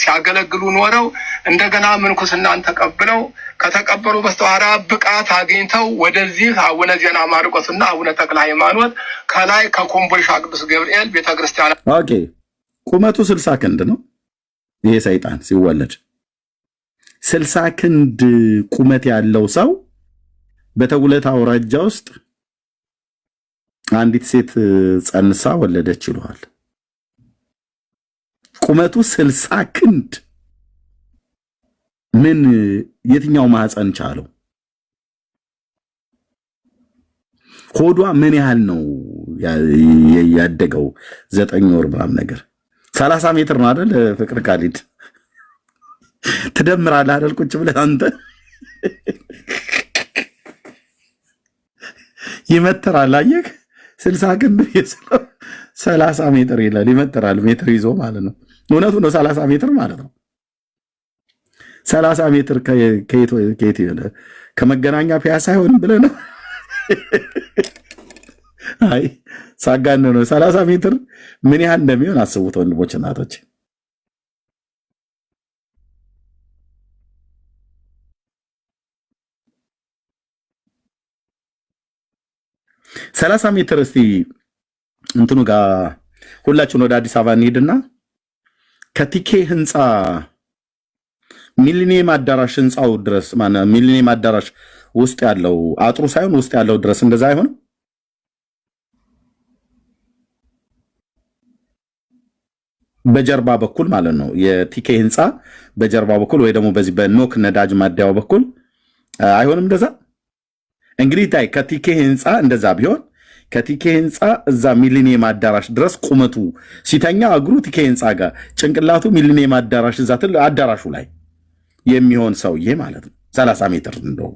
ሲያገለግሉ ኖረው እንደገና ምንኩስናን ተቀብለው ከተቀበሉ በስተኋላ ብቃት አግኝተው ወደዚህ አቡነ ዜና ማርቆስና አቡነ ተክለ ሃይማኖት ከላይ ከኮምቦልቻ ቅዱስ ገብርኤል ቤተክርስቲያን ኦኬ ቁመቱ 60 ክንድ ነው። ይሄ ሰይጣን ሲወለድ 60 ክንድ ቁመት ያለው ሰው በተጉለት አውራጃ ውስጥ አንዲት ሴት ጸንሳ ወለደች ይሏል። ቁመቱ 60 ክንድ ምን የትኛው ማህፀን ቻለው? ሆዷ ምን ያህል ነው ያደገው? 9 ወር ምናምን ነገር 30 ሜትር ነው አይደል? ፍቅር ካሊድ ትደምራለህ አይደል? ቁጭ ብለህ አንተ ይመተራል። አየህ 60 ክንድ የሰው 30 ሜትር ይላል። ይመተራል ሜትር ይዞ ማለት ነው። እውነቱ ነው። 30 ሜትር ማለት ነው። 30 ሜትር ከየት ከመገናኛ ፒያሳ አይሆንም ብለህ ነው? አይ ሳጋን ነው። 30 ሜትር ምን ያህል እንደሚሆን አስቡት ወንድሞች እናቶች። 30 ሜትር እስቲ እንትኑ ጋር ሁላችን ወደ አዲስ አበባ እንሄድና ከቲኬ ህንፃ ሚሊኒየም አዳራሽ ህንፃው ድረስ ማለት ሚሊኒየም አዳራሽ ውስጥ ያለው አጥሩ ሳይሆን ውስጥ ያለው ድረስ እንደዛ አይሆን? በጀርባ በኩል ማለት ነው። የቲኬ ህንፃ በጀርባ በኩል ወይ ደግሞ በዚህ በኖክ ነዳጅ ማደያው በኩል አይሆንም? እንደዛ እንግዲህ ታይ ከቲኬ ህንፃ እንደዛ ቢሆን ከቲኬ ህንፃ እዛ ሚሊኒየም አዳራሽ ድረስ ቁመቱ ሲተኛ እግሩ ቲኬ ህንፃ ጋር ጭንቅላቱ ሚሊኒየም አዳራሽ እዛ አዳራሹ ላይ የሚሆን ሰውዬ ማለት ነው። 30 ሜትር እንደው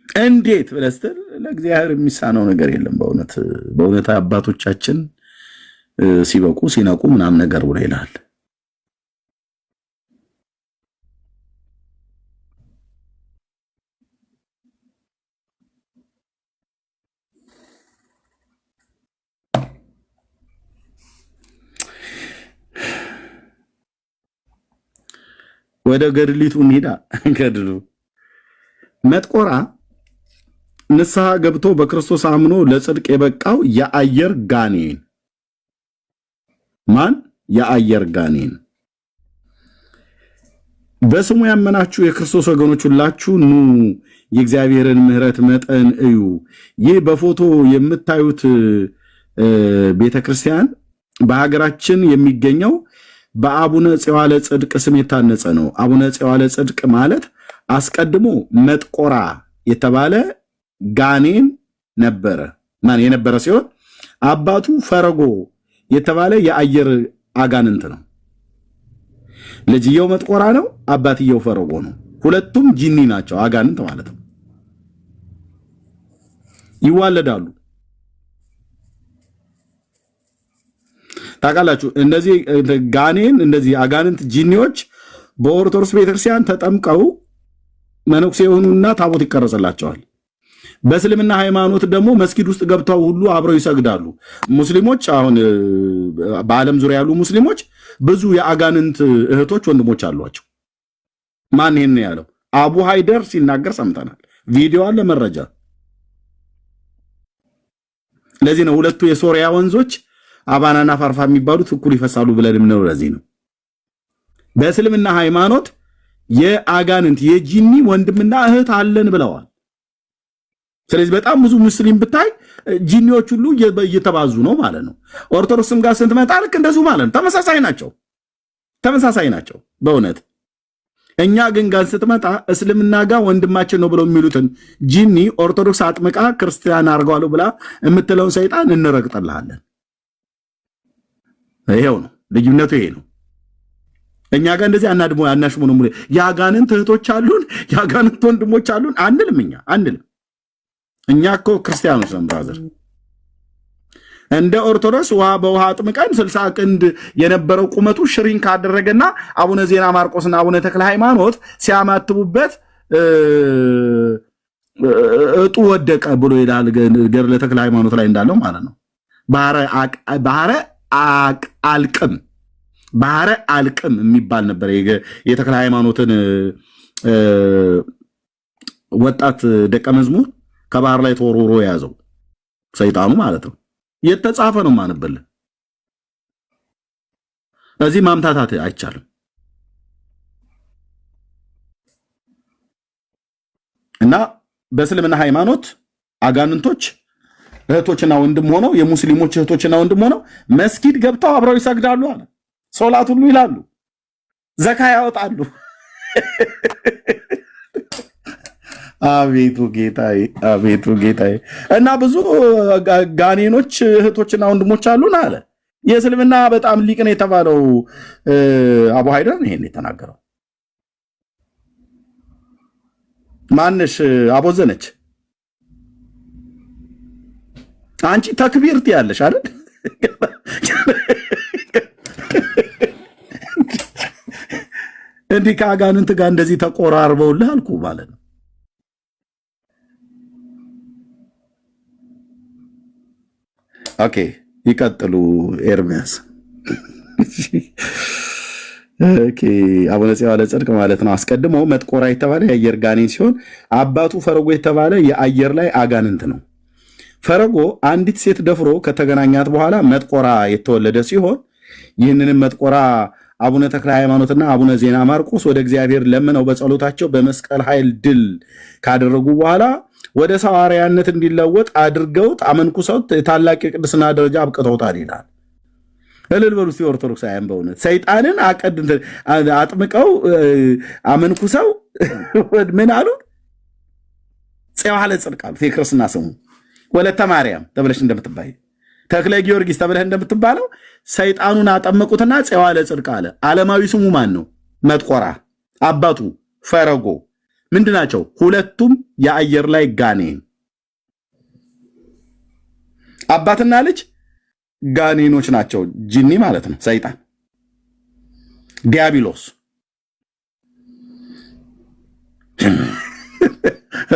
እንዴት ብለህ ስትል ለእግዚአብሔር የሚሳነው ነገር የለም። በእውነት አባቶቻችን ሲበቁ ሲነቁ ምናምን ነገር ብሎ ይላል። ወደ ገድሊቱ እንሂዳ። ገድሉ መጥቆራ ንስሐ ገብቶ በክርስቶስ አምኖ ለጽድቅ የበቃው የአየር ጋኔን ማን? የአየር ጋኔን። በስሙ ያመናችሁ የክርስቶስ ወገኖች ሁላችሁ ኑ የእግዚአብሔርን ምሕረት መጠን እዩ። ይህ በፎቶ የምታዩት ቤተክርስቲያን በሀገራችን የሚገኘው በአቡነ ጽዋለ ጽድቅ ስም የታነጸ ነው። አቡነ ጽዋለ ጽድቅ ማለት አስቀድሞ መጥቆራ የተባለ ጋኔን ነበረ የነበረ ሲሆን አባቱ ፈረጎ የተባለ የአየር አጋንንት ነው። ልጅየው መጥቆራ ነው፣ አባትየው ፈረጎ ነው። ሁለቱም ጂኒ ናቸው፣ አጋንንት ማለት ነው። ይዋለዳሉ። ታውቃላችሁ፣ እንደዚህ ጋኔን እንደዚህ አጋንንት ጂኒዎች በኦርቶዶክስ ቤተክርስቲያን ተጠምቀው መነኩሴ የሆኑና ታቦት ይቀረጽላቸዋል። በእስልምና ሃይማኖት ደግሞ መስጊድ ውስጥ ገብተው ሁሉ አብረው ይሰግዳሉ። ሙስሊሞች አሁን በዓለም ዙሪያ ያሉ ሙስሊሞች ብዙ የአጋንንት እህቶች ወንድሞች አሏቸው። ማን ይሄን ያለው? አቡ ሃይደር ሲናገር ሰምተናል። ቪዲዮ አለ፣ መረጃ። ለዚህ ነው ሁለቱ የሶሪያ ወንዞች አባናና ፋርፋ የሚባሉት እኩል ይፈሳሉ ብለን ነው። ለዚህ ነው በእስልምና ሃይማኖት የአጋንንት የጂኒ ወንድምና እህት አለን ብለዋል። ስለዚህ በጣም ብዙ ሙስሊም ብታይ ጂኒዎች ሁሉ እየተባዙ ነው ማለት ነው። ኦርቶዶክስም ጋር ስትመጣ ልክ እንደዚሁ ማለት ነው። ተመሳሳይ ናቸው በእውነት። እኛ ግን ጋር ስትመጣ እስልምና ጋር ወንድማችን ነው ብለው የሚሉትን ጂኒ ኦርቶዶክስ አጥምቃ ክርስቲያን አድርገዋለሁ ብላ የምትለውን ሰይጣን እንረግጥልሃለን። ይሄው ነው ልዩነቱ፣ ይሄ ነው። እኛ ጋር እንደዚህ አናሽሙ ነው። የአጋንንት እህቶች አሉን፣ የአጋንንት ወንድሞች አሉን አንልም። እኛ እኮ ክርስቲያኖች ነን ብራዘር። እንደ ኦርቶዶክስ ውሃ በውሃ አጥምቀን 60 ክንድ የነበረው ቁመቱ ሽሪን ካደረገና አቡነ ዜና ማርቆስና አቡነ ተክለ ሃይማኖት ሲያማትቡበት እጡ ወደቀ ብሎ ይላል ገድለ ተክለ ሃይማኖት ላይ እንዳለው ማለት ነው። ባህረ አልቅም የሚባል ነበር የተክለ ሃይማኖትን ወጣት ደቀ መዝሙር ከባህር ላይ ተወርውሮ የያዘው ሰይጣኑ ማለት ነው። የተጻፈ ነው ማንበል። እዚህ ማምታታት አይቻልም። እና በእስልምና ሃይማኖት አጋንንቶች እህቶችና ወንድም ሆነው የሙስሊሞች እህቶችና ወንድም ሆነው መስጊድ ገብተው አብረው ይሰግዳሉ አለ። ሶላት ሁሉ ይላሉ፣ ዘካ ያወጣሉ። አቤቱ ጌታዬ፣ አቤቱ ጌታዬ። እና ብዙ ጋኔኖች እህቶችና ወንድሞች አሉን አለ። የእስልምና በጣም ሊቅ ነው የተባለው አቡ ሃይደር ይሄን የተናገረው። ማንሽ አቦዘነች አንቺ ተክቢርት ያለሽ አይደል? እንዲህ ከአጋንንት ጋር እንደዚህ ተቆራርበውልህ አልኩ ማለት ነው። ኦኬ ይቀጥሉ ኤርሚያስ። ኦኬ አቡነ ጽዮን ለጽድቅ ማለት ነው። አስቀድሞ መጥቆራ የተባለ የአየር ጋኔን ሲሆን አባቱ ፈረጎ የተባለ የአየር ላይ አጋንንት ነው። ፈረጎ አንዲት ሴት ደፍሮ ከተገናኛት በኋላ መጥቆራ የተወለደ ሲሆን ይህንንም መጥቆራ አቡነ ተክለ ሃይማኖትና አቡነ ዜና ማርቆስ ወደ እግዚአብሔር ለምነው በጸሎታቸው በመስቀል ኃይል ድል ካደረጉ በኋላ ወደ ሰው አርአያነት እንዲለወጥ አድርገውት አመንኩሰውት ታላቅ የቅድስና ደረጃ አብቅተውታል ይላል። እልል በሉ እስቲ ኦርቶዶክሳውያን። በእውነት ሰይጣንን አጥምቀው አመንኩሰው ምን አሉ? ጽዮን ለጽድቅ አሉት። የክርስትና ስሙ ወለተ ማርያም ተብለሽ እንደምትባይ ተክለ ጊዮርጊስ ተብለህ እንደምትባለው ሰይጣኑን አጠመቁትና ጽዮን ለጽድቅ አለ። ዓለማዊ ስሙ ማን ነው? መጥቆራ። አባቱ ፈረጎ። ምንድናቸው? ሁለቱም የአየር ላይ ጋኔን። አባትና ልጅ ጋኔኖች ናቸው። ጂኒ ማለት ነው ሰይጣን፣ ዲያብሎስ።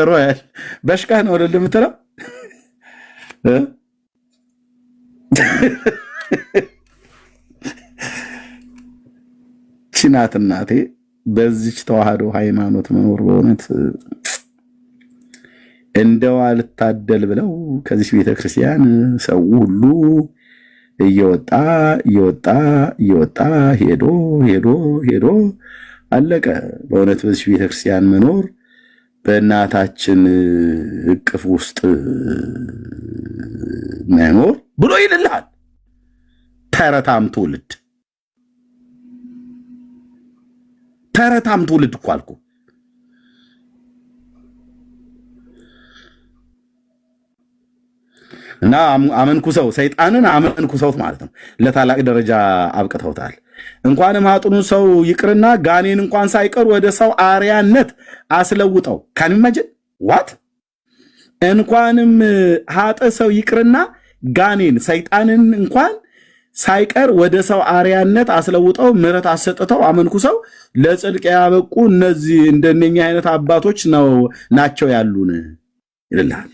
ሮያል በሽካህ ነው ወደ የምትለው ችናት እናቴ። በዚች ተዋህዶ ሃይማኖት መኖር በእውነት እንደው አልታደል ብለው ከዚህ ቤተክርስቲያን ሰው ሁሉ እየወጣ ሄዶ አለቀ። በእውነት በዚህ ቤተክርስቲያን መኖር በእናታችን እቅፍ ውስጥ መኖር ብሎ ይልልሃል። ተረታም ትውልድ እኮ አልኩ። እና አመንኩሰው ሰይጣንን አመንኩሰውት ማለት ነው። ለታላቅ ደረጃ አብቅተውታል። እንኳንም ሀጥኑ ሰው ይቅርና ጋኔን እንኳን ሳይቀር ወደ ሰው አርያነት አስለውጠው ካንመጀን ዋት እንኳንም ሀጠ ሰው ይቅርና ጋኔን ሰይጣንን እንኳን ሳይቀር ወደ ሰው አርያነት አስለውጠው ምሕረት አሰጥተው አመንኩሰው ለጽድቅ ያበቁ እነዚህ እንደነኛ አይነት አባቶች ናቸው ያሉን ይልልሃል።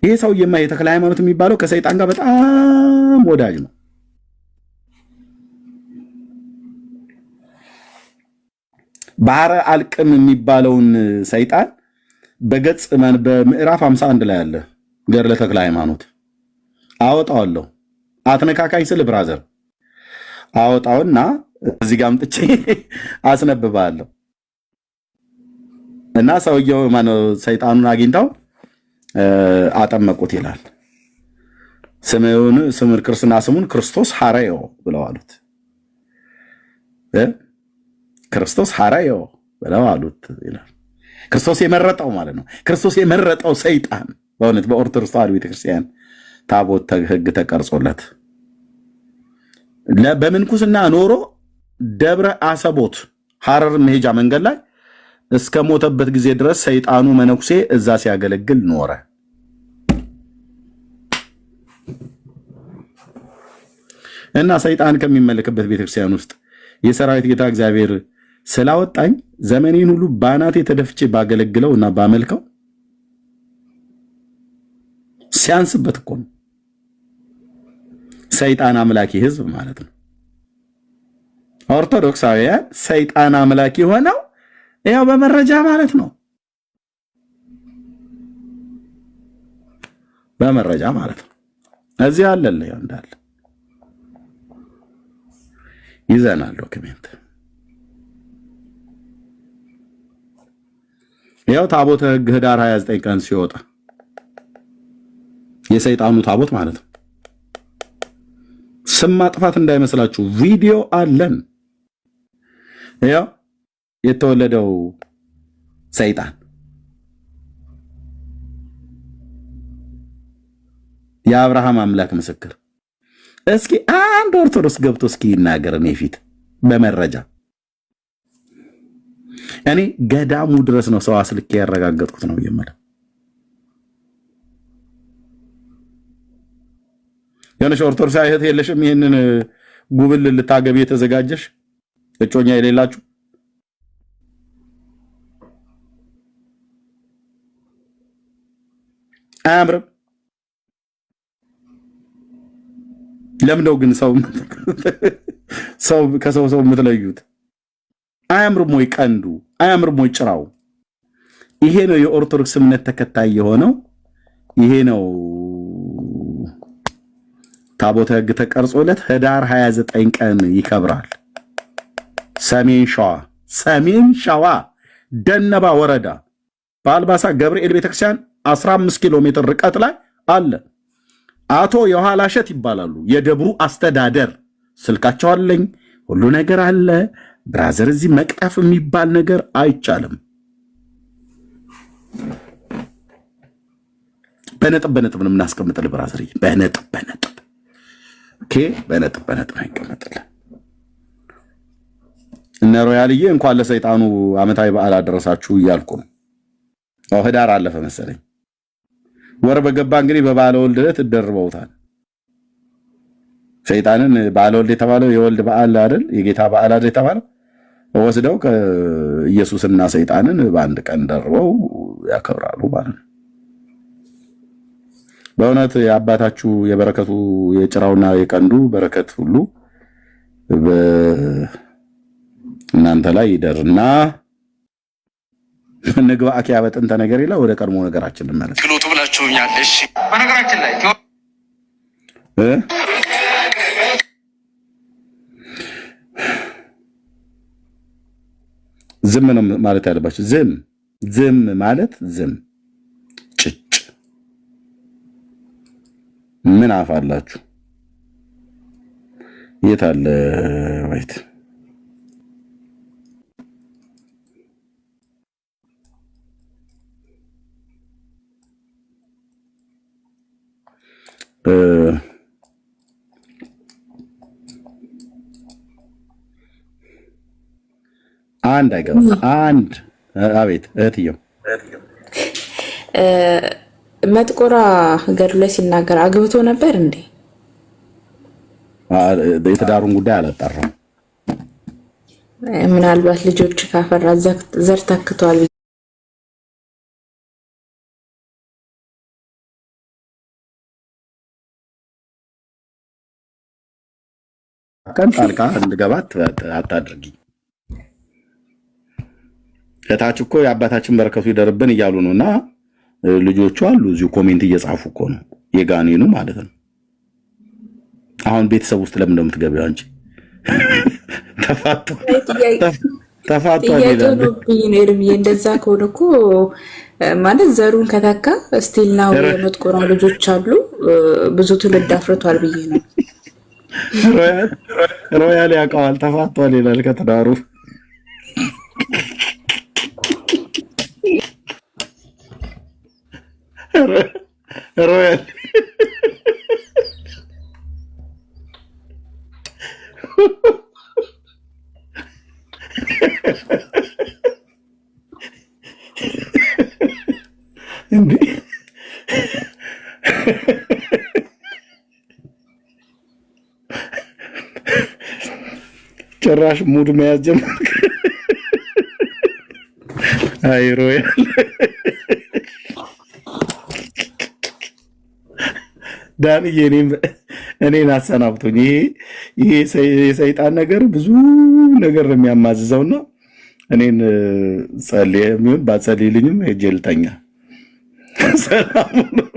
ይሄ ሰውዬማ የተክለ ሃይማኖት የሚባለው ከሰይጣን ጋር በጣም ወዳጅ ነው። ባህረ አልቅም የሚባለውን ሰይጣን በገጽ በምዕራፍ 51 ላይ አለ ገድለ ተክለ ሃይማኖት። አወጣዋለሁ አትነካካኝ ስል ብራዘር አወጣውና እዚህ ጋር አምጥቼ አስነብባለሁ። እና ሰውየው ማነው ሰይጣኑን አግኝተው አጠመቁት ይላል። ስሙን ክርስትና ስሙን ክርስቶስ ሐረዮ ብለው አሉት። ክርስቶስ ሐረዮ ብለው አሉት ይላል። ክርስቶስ የመረጠው ማለት ነው። ክርስቶስ የመረጠው ሰይጣን በእውነት በኦርቶዶክስ ተዋሕዶ ቤተክርስቲያን ታቦት ሕግ ተቀርጾለት በምንኩስና ኖሮ ደብረ አሰቦት ሐረር መሄጃ መንገድ ላይ እስከ ሞተበት ጊዜ ድረስ ሰይጣኑ መነኩሴ እዛ ሲያገለግል ኖረ። እና ሰይጣን ከሚመለክበት ቤተክርስቲያን ውስጥ የሰራዊት ጌታ እግዚአብሔር ስላወጣኝ ዘመኔን ሁሉ ባናቴ ተደፍቼ ባገለግለው እና ባመልከው ሲያንስበት እኮ ነው። ሰይጣን አምላኪ ህዝብ ማለት ነው። ኦርቶዶክሳውያን ሰይጣን አምላኪ ሆነው ያው በመረጃ ማለት ነው። በመረጃ ማለት ነው። እዚህ አለለ ያው እንዳለ ይዘናል ዶክመንት። ያው ታቦተ ሕግ ህዳር 29 ቀን ሲወጣ የሰይጣኑ ታቦት ማለት ነው። ስም ማጥፋት እንዳይመስላችሁ ቪዲዮ አለን። ያው የተወለደው ሰይጣን የአብርሃም አምላክ ምስክር። እስኪ አንድ ኦርቶዶክስ ገብቶ እስኪ ይናገር እኔ ፊት በመረጃ። እኔ ገዳሙ ድረስ ነው ሰው አስልኬ ያረጋገጥኩት ነው የምለው። የሆነሽ ኦርቶዶክስ እህት የለሽም? ይህንን ጉብል ልታገቢ የተዘጋጀሽ እጮኛ የሌላችሁ አያምርም? ለምንድነው ግን ሰው ከሰው የምትለዩት? አያምርም ወይ ቀንዱ? አያምርም ወይ ጭራው? ይሄ ነው የኦርቶዶክስ እምነት ተከታይ የሆነው። ይሄ ነው ታቦተ ሕግ ተቀርጾለት ህዳር 29 ቀን ይከብራል። ሰሜን ሸዋ ደነባ ወረዳ በአልባሳ ገብርኤል ቤተክርስቲያን 15 ኪሎ ሜትር ርቀት ላይ አለ። አቶ የኋላሸት ይባላሉ የደብሩ አስተዳደር። ስልካቸው አለኝ፣ ሁሉ ነገር አለ። ብራዘር እዚህ መቅጠፍ የሚባል ነገር አይቻልም። በነጥብ ነው የምናስቀምጥልህ ብራዘር። በነጥብ ኦኬ፣ በነጥብ አይቀመጥልህ። እነ ሮያልዬ እንኳን ለሰይጣኑ ዓመታዊ በዓል አደረሳችሁ እያልኩ ነው። ህዳር አለፈ መሰለኝ። ወር በገባ እንግዲህ በባለ ወልድ ዕለት ደርበውታል። ሰይጣንን ባለ ወልድ የተባለው የወልድ በዓል አይደል? የጌታ በዓል አይደል የተባለው? ወስደው ከኢየሱስና ሰይጣንን በአንድ ቀን ደርበው ያከብራሉ ማለት ነው። በእውነት የአባታችሁ የበረከቱ የጭራውና የቀንዱ በረከት ሁሉ እናንተ ላይ ይደርና ንግባ አኪያ በጥንተ ነገር ይላ ወደ ቀድሞ ነገራችን እንመለስ። ክሎቱ ብላችሁኛል። እሺ በነገራችን ላይ ዝም ነው ማለት ያለባችሁ። ዝም ማለት ጭጭ ምን አፋላችሁ? የት አለ ወይት አንድ አይገባ አንድ አቤት እህትየው መጥቆራ ገድሉ ላይ ሲናገር አግብቶ ነበር እንዴ? የትዳሩን ጉዳይ አላጣራም። ምናልባት ልጆች ካፈራ ዘር ተክቷል። ቀን ጣልቃ እንድገባት አታድርጊ። ከታች እኮ የአባታችን በረከቱ ይደርብን እያሉ ነውና ልጆቹ አሉ እዚሁ ኮሜንት እየጻፉ እኮ ነው። የጋኔኑ ማለት ነው። አሁን ቤተሰብ ውስጥ ለምን እንደምትገቢው አንቺ? ተፋቷ ይላል። እንደዛ ከሆነ እኮ ማለት ዘሩን ከተካ ስቲል ናው የመጥቆራ ልጆች አሉ። ብዙ ትውልድ አፍርቷል ብዬ ነው። ሮያል ያውቀዋል። ተፋቷል ይላል ከትዳሩ ሮያል እንዴ ጭራሽ ሙድ መያዝ ጀመርክ። አይ ሮያል ዳንዬ እኔን አሰናብቶኝ። ይሄ የሰይጣን ነገር ብዙ ነገር ነው የሚያማዝዘውና እኔን ጸልዬ የሚሆን ባጸልይልኝም ሄጄ ልተኛ። ሰላም ነው።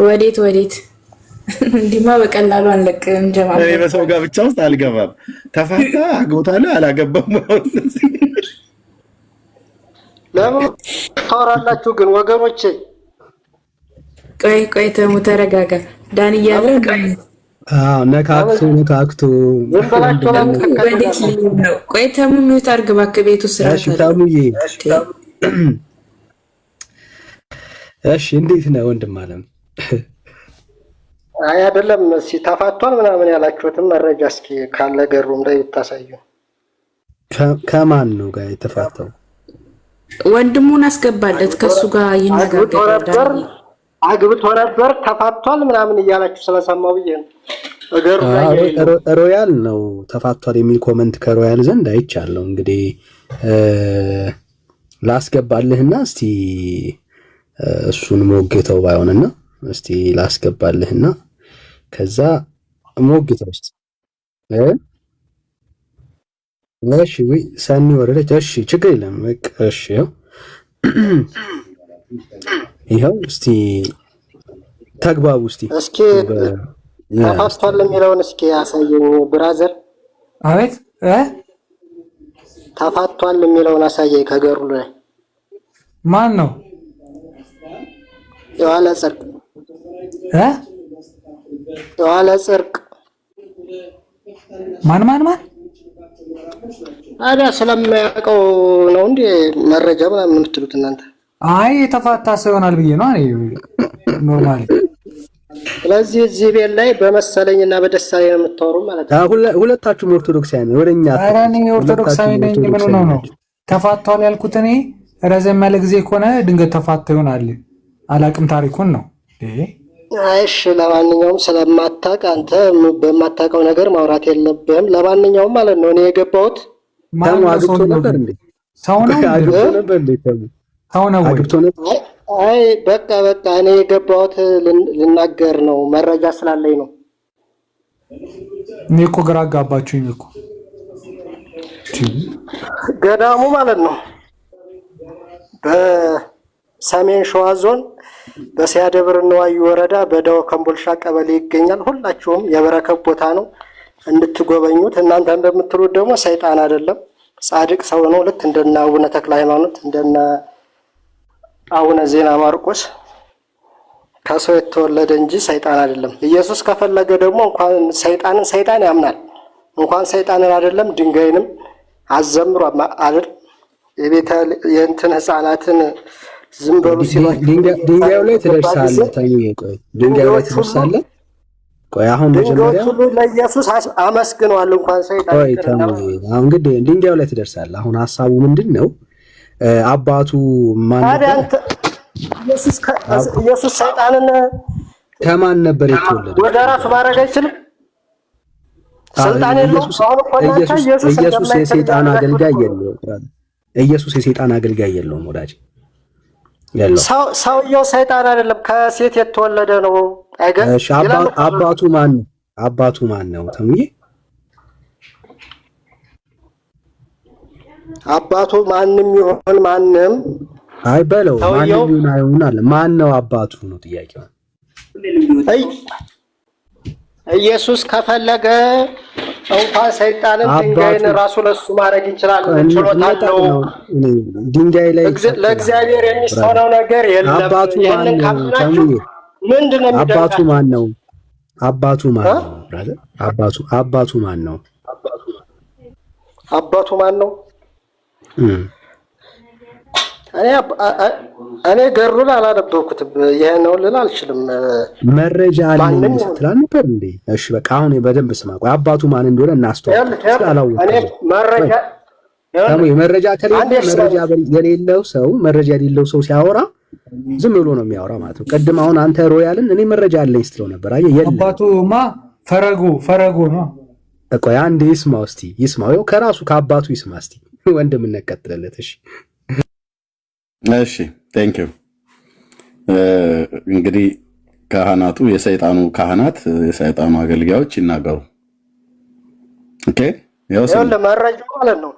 ወዴት እንዲማ በቀላሉ አንለቅም። ጀማል እኔ በሰው ጋብቻ ውስጥ አልገባም። ተፋታ አግብታለ አላገባም። ለምን ታወራላችሁ ግን ወገኖቼ? ቆይ ተሙ ተረጋጋ። ዳን እያለ ነካክቶ ወዴት ሊሆን ነው? ቆይ ተሙ ሚውት አድርግ እባክህ። ቤቱ ስራ ተሙዬ። እሺ እንዴት ነው ወንድም አለም? አይ አይደለም፣ እስኪ ተፋቷል ምናምን ያላችሁትን መረጃ እስኪ ካለ ገሩም ላይ ብታሳዩ። ከማን ነው ጋር የተፋታው? ወንድሙን አስገባለት፣ ከሱ ጋር ይነጋገራል። አግብቶ ነበር ተፋቷል ምናምን እያላችሁ ስለሰማው ብዬ ነው። ገሩ ሮያል ነው ተፋቷል የሚል ኮመንት ከሮያል ዘንድ አይቻለሁ። እንግዲህ ላስገባልህና እስቲ እሱን ሞግተው ባይሆንና እስቲ ላስገባልህና ከዛ ሞግተው እስቲ እሺ ወይ ሰኒ ወረደች። እሺ ችግር የለም በቃ እሺ ይኸው እስቲ ተግባቡ እስኪ ተፋቷል የሚለውን እስኪ ያሳየኝ ብራዘር። አቤት ተፋቷል የሚለውን አሳየኝ ከገሩ ላይ። ማን ነው? የዋለ ጽርቅ የዋለ ጽርቅ ማን አዳ ስለማያውቀው ነው እንዴ መረጃ ምናምን የምትሉት እናንተ? አይ የተፋታ ሰው ይሆናል ብዬ ነው አይ ኖርማሊ። ስለዚህ እዚህ ቤት ላይ በመሰለኝና በደስታዬ ነው የምታወሩ ማለት ነው። ሁለታችሁም ኦርቶዶክሳውያን ወደኛ አራኒ ኦርቶዶክሳዊ ነኝ። ምን ነው ተፋቷል ያልኩት እኔ ረዘም ያለ ጊዜ ከሆነ ድንገት ተፋታ ይሆናል። አላቅም ታሪኩን ነው እሺ ለማንኛውም ስለማታውቅ አንተ በማታውቀው ነገር ማውራት የለብህም። ለማንኛውም ማለት ነው እኔ የገባሁት አግብቶ ነበር እንዴ? ሰው ነው አግብቶ ነበር እንዴ? ሰው ነው አግብቶ ነበር? አይ በቃ እኔ የገባሁት ልናገር ነው፣ መረጃ ስላለኝ ነው። እኔ እኮ ግራ አጋባችሁኝ እኮ። ገዳሙ ማለት ነው በሰሜን ሸዋ ዞን በሲያደብር ንዋይ ወረዳ በዳው ከምቦልሻ ቀበሌ ይገኛል። ሁላችሁም የበረከት ቦታ ነው እንድትጎበኙት። እናንተ እንደምትሉት ደግሞ ሰይጣን አይደለም፣ ጻድቅ ሰው ነው። ልክ እንደነ አቡነ ተክለ ሃይማኖት እንደነ አቡነ ዜና ማርቆስ ከሰው የተወለደ እንጂ ሰይጣን አይደለም። ኢየሱስ ከፈለገ ደግሞ እንኳን ሰይጣን ያምናል። እንኳን ሰይጣንን አይደለም ድንጋይንም አዘምሮ አይደል የእንትን ህፃናትን ዝም በሉ ሲሏቸው ድንጋዩ ላይ ትደርሳለህ። ቆይ ድንጋዩ ላይ ትደርሳለህ። ቆይ አሁን መጀመሪያ ሁሉ ለኢየሱስ አመስግነዋል። እንኳን ሰይጣን አሁን እንግዲህ ድንጋዩ ላይ ትደርሳለህ። አሁን ሐሳቡ ምንድነው? አባቱ ማን ነበር? ኢየሱስ ሰይጣንን ከማን ነበር የተወለደው? ወደ ራሱ ማድረግ አይችልም። ስልጣን የለውም። ኢየሱስ የሰይጣን አገልጋይ የለውም። ኢየሱስ የሰይጣን አገልጋይ የለውም ወዳጅ ያለው ሰውየው ሰይጣን አይደለም፣ ከሴት የተወለደ ነው። እሺ አባቱ ማን ነው? አባቱ ማን ነው? ተምዬ አባቱ ማንም ይሁን ማንም አይ በለው ማንም ይሁን አይሁን አለ። ማን ነው አባቱ ነው ጥያቄው። ኢየሱስ ከፈለገ እንኳን ሰይጣንን ድንጋይን ራሱ ለሱ ማድረግ ይችላል። ችሎታ አለው። ድንጋይ ላይ ለእግዚአብሔር የሚሳነው ነገር የለም። ይሄንን ካላችሁ ምንድነው የሚደረገው? አባቱ ማን ነው? አባቱ ማን ነው? ብራዘር አባቱ ማን ነው? አባቱ ማን ነው? እኔ ገሩን አላነበብኩትም። ይሄ ነው ልል አልችልም። መረጃ አለኝ ስትል ነበር እንዴ? እሺ በቃ አሁን በደንብ ስማ። ቆይ አባቱ ማን እንደሆነ እናስተዋውቅ። እኔ መረጃ የሌለው ሰው ሲያወራ ዝም ብሎ ነው የሚያወራ ማለት ነው። ቅድም አሁን አንተ ሮያልን እኔ መረጃ አለኝ ስትለው ነበር። አየህ የለም። አባቱማ ፈረጎ ነው። ቆይ አንዴ ይስማው እስቲ ይስማው። ከራሱ ከአባቱ ይስማ እስቲ። ወንድም እንቀጥለለት። እሺ ቴንክ ዩ። እንግዲህ ካህናቱ የሰይጣኑ ካህናት የሰይጣኑ አገልጋዮች ይናገሩ። ኦኬ ያው ለመረጃው ማለት ነው።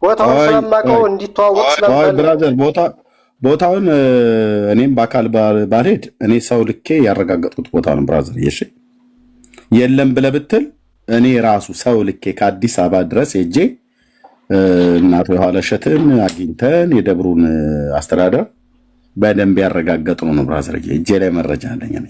ቦታውን ስለማውቀው እንዲተዋወቅ ስለማውቀው ብራዘር ቦታውን እኔም በአካል ባልሄድ እኔ ሰው ልኬ ያረጋገጥኩት ቦታ ነው ብራዘር። እሺ የለም ብለህ ብትል እኔ ራሱ ሰው ልኬ ከአዲስ አበባ ድረስ ሄጄ እናቱ የኋለሸትን አግኝተን የደብሩን አስተዳደር በደንብ ያረጋገጥ ነው ብራዘር። እጄ ላይ መረጃ አለኝ። እኔ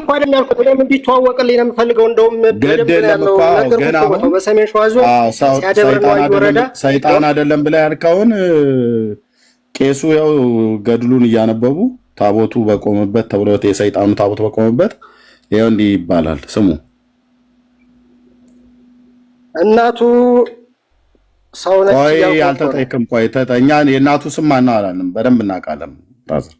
እንኳን ያልኩት ለምን እንዲተዋወቅልኝ ነው የምፈልገው። እንደውም በደንብ ያለው ነገር በሰሜን ሸዋ ዞን ሲያደብርና ወረዳ ሰይጣን አይደለም ብለህ ያልከውን ቄሱ ያው ገድሉን እያነበቡ ታቦቱ በቆመበት ተብሎ የሰይጣኑ ታቦት በቆመበት ይሄው እንዲህ ይባላል ስሙ። እናቱ ሰው ነች። ቆይ አልተጠየቅም። ቆይ ተጠኛ የእናቱ ስም ማን ነው አላለም። በደንብ እናውቃለን ብራዘር።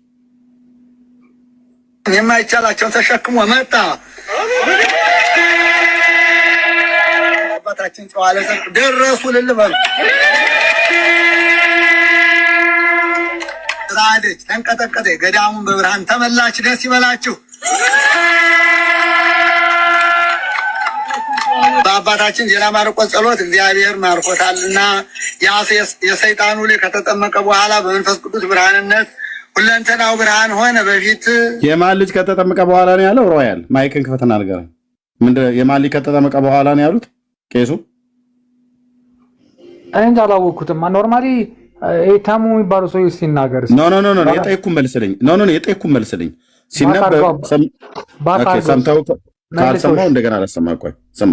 የማይቻላቸው ተሸክሞ መጣ። አባታችን ጨዋለ ደረሱ ልልበል ተዋሃደች፣ ተንቀጠቀጠ፣ ገዳሙን በብርሃን ተመላች። ደስ ይበላችሁ። በአባታችን ዜና ማርቆስ ጸሎት እግዚአብሔር ማርኮታልና የሰይጣኑ ልጅ ከተጠመቀ በኋላ በመንፈስ ቅዱስ ብርሃንነት ሁለንተናው ብርሃን ሆነ። በፊት የማን ልጅ ከተጠመቀ በኋላ ነው ያለው? ሮያል ማይክን ክፈትና ነገር ምንድነው? የማን ልጅ ከተጠመቀ በኋላ ነው ያሉት ቄሱ? እንጃ አላወኩትም። ኖርማሊ ታሙ የሚባለው ሰው ሲናገር ኖ የጠየኩህን መልስልኝ። የጠየኩህን መልስልኝ። ሲነበብ ሰምተው ካልሰማው እንደገና አላሰማ። ቆይ ስማ፣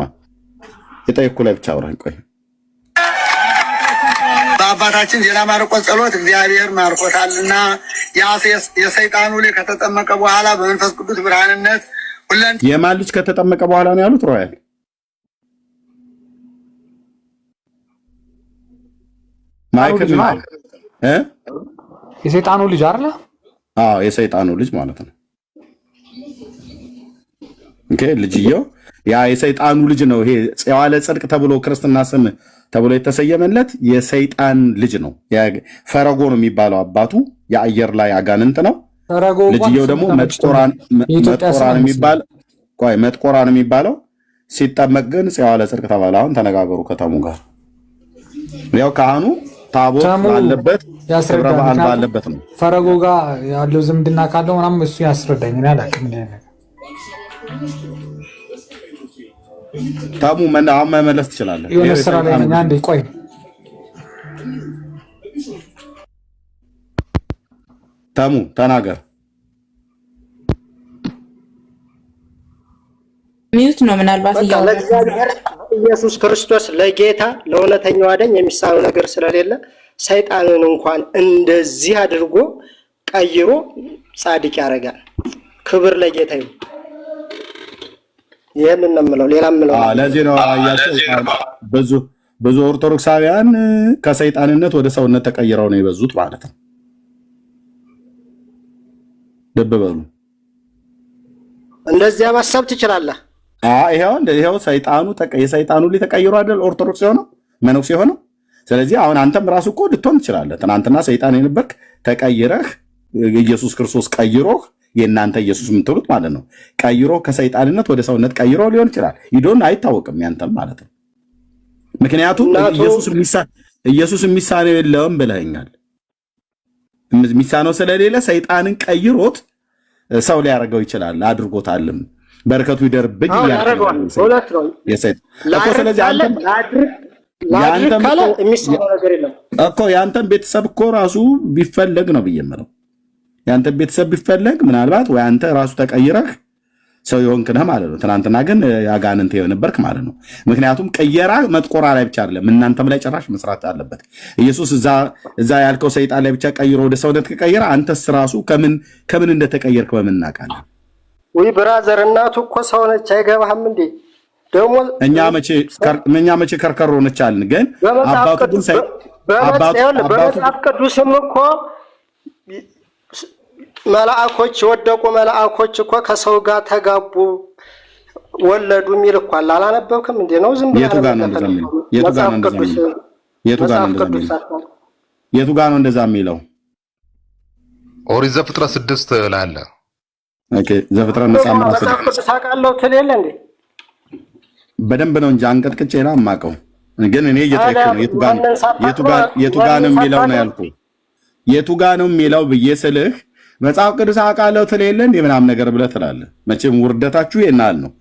የጠየኩህ ላይ ብቻ አውራኝ። ቆይ በአባታችን ዜና ማርቆስ ጸሎት እግዚአብሔር ማርኮታልና የሰይጣኑ ልጅ ከተጠመቀ በኋላ በመንፈስ ቅዱስ ብርሃንነት የማን ልጅ ከተጠመቀ በኋላ ነው ያሉት? ሮያል የሰይጣኑ ልጅ አይደለ? አዎ የሰይጣኑ ልጅ ማለት ነው። ኦኬ ልጅየው ያ የሰይጣኑ ልጅ ነው። ይሄ ጽዋለ ጽድቅ ተብሎ ክርስትና ስም ተብሎ የተሰየመለት የሰይጣን ልጅ ነው። ፈረጎ ነው የሚባለው አባቱ፣ የአየር ላይ አጋንንት ነው። ልጅየው ደግሞ መጥቆራን የሚባለው ሲጠመቅ ግን ጽዋለ ጽድቅ ተባለ። አሁን ተነጋገሩ ከተሙ ጋር ያው ካህኑ ታቦት ባለበት ክብረ በዓል ባለበት ነው። ፈረጎ ጋር ያለው ዝምድና ካለው ምናምን እሱ ያስረዳኝ። እኔ አላውቅም። ታሙ አሁን መመለስ ትችላለህ። የሆነ ስራ ላይ ነኝ። አንዴ ቆይ። ታሙ ተናገር። ሚዩት ነው ምናልባት ለእግዚአብሔር ኢየሱስ ክርስቶስ ለጌታ ለእውነተኛው አዳኝ የሚሳነው ነገር ስለሌለ ሰይጣንን እንኳን እንደዚህ አድርጎ ቀይሮ ጻድቅ ያደርጋል። ክብር ለጌታ ይሁን። ይሄንን ነው የምለው፣ ሌላ የምለው ለዚህ ነው ብዙ ኦርቶዶክሳውያን ከሰይጣንነት ወደ ሰውነት ተቀይረው ነው የበዙት ማለት ነው። ልብ በሉ። እንደዚያ ማሰብ ትችላለህ። ይሄው የሰይጣኑ ልጅ ተቀይሮ አይደል ኦርቶዶክስ የሆነው መነኩሴ የሆነው። ስለዚህ አሁን አንተም ራሱ እኮ ልትሆን ትችላለህ። ትናንትና ሰይጣን የነበርክ ተቀይረህ ኢየሱስ ክርስቶስ ቀይሮህ የእናንተ ኢየሱስ የምትሉት ማለት ነው ቀይሮ ከሰይጣንነት ወደ ሰውነት ቀይሮ ሊሆን ይችላል። ይዶን አይታወቅም ያንተም ማለት ነው። ምክንያቱም ኢየሱስ የሚሳነው የለውም ብለኸኛል። የሚሳነው ስለሌለ ሰይጣንን ቀይሮት ሰው ሊያደርገው ይችላል፣ አድርጎታልም። በረከቱ ይደርብኝ ያደርገዋል። ሁለት ነው እኮ። ስለዚህ ያንተም ቤተሰብ እኮ ራሱ ቢፈለግ ነው ብዬ የምለው። ያንተ ቤተሰብ ቢፈለግ ምናልባት ወይ አንተ ራሱ ተቀይረህ ሰው የሆንክ ነህ ማለት ነው። ትናንትና ግን ያጋንንት የነበርክ ማለት ነው። ምክንያቱም ቀየራ መጥቆራ ላይ ብቻ አይደለም፣ እናንተም ላይ ጭራሽ መስራት አለበት። ኢየሱስ እዛ ያልከው ሰይጣን ላይ ብቻ ቀይሮ ወደ ሰውነት ከቀየረ አንተስ ራሱ ከምን እንደተቀየርክ በምን እናውቃለን? ወይ ብራዘር፣ እናቱ እኮ ሰው ነች። አይገባህም እንዴ? ደግሞ እኛ መቼ ከርከሮ ነች አልን? ግን አባቱ ግን በመጽሐፍ ቅዱስም እኮ መላእኮች የወደቁ መላእኮች እኮ ከሰው ጋር ተጋቡ ወለዱ የሚል እኮ አለ። አላነበብክም እንዴ? ነው ዝም ብለህ የቱ ጋር ነው እንደዛ የሚለው? ኦሪት ዘፍጥረት 6 ላይ አለ። ኦኬ ዘፍጥረት መጽሐፍ ታውቃለህ ትል የለ እንዴ? በደንብ ነው እንጂ አንቀጥቅጬ ነው የማውቀው። ግን እኔ እየጠየኩህ ነው የቱ ጋር ነው የሚለው ነው ያልኩህ። የቱ ጋር ነው የሚለው ብዬ ስልህ መጽሐፍ ቅዱስ አውቃለሁ ትል የለ እንዴ ምናምን ነገር ብለህ ትላለህ። መቼም ውርደታችሁ ይናል ነው።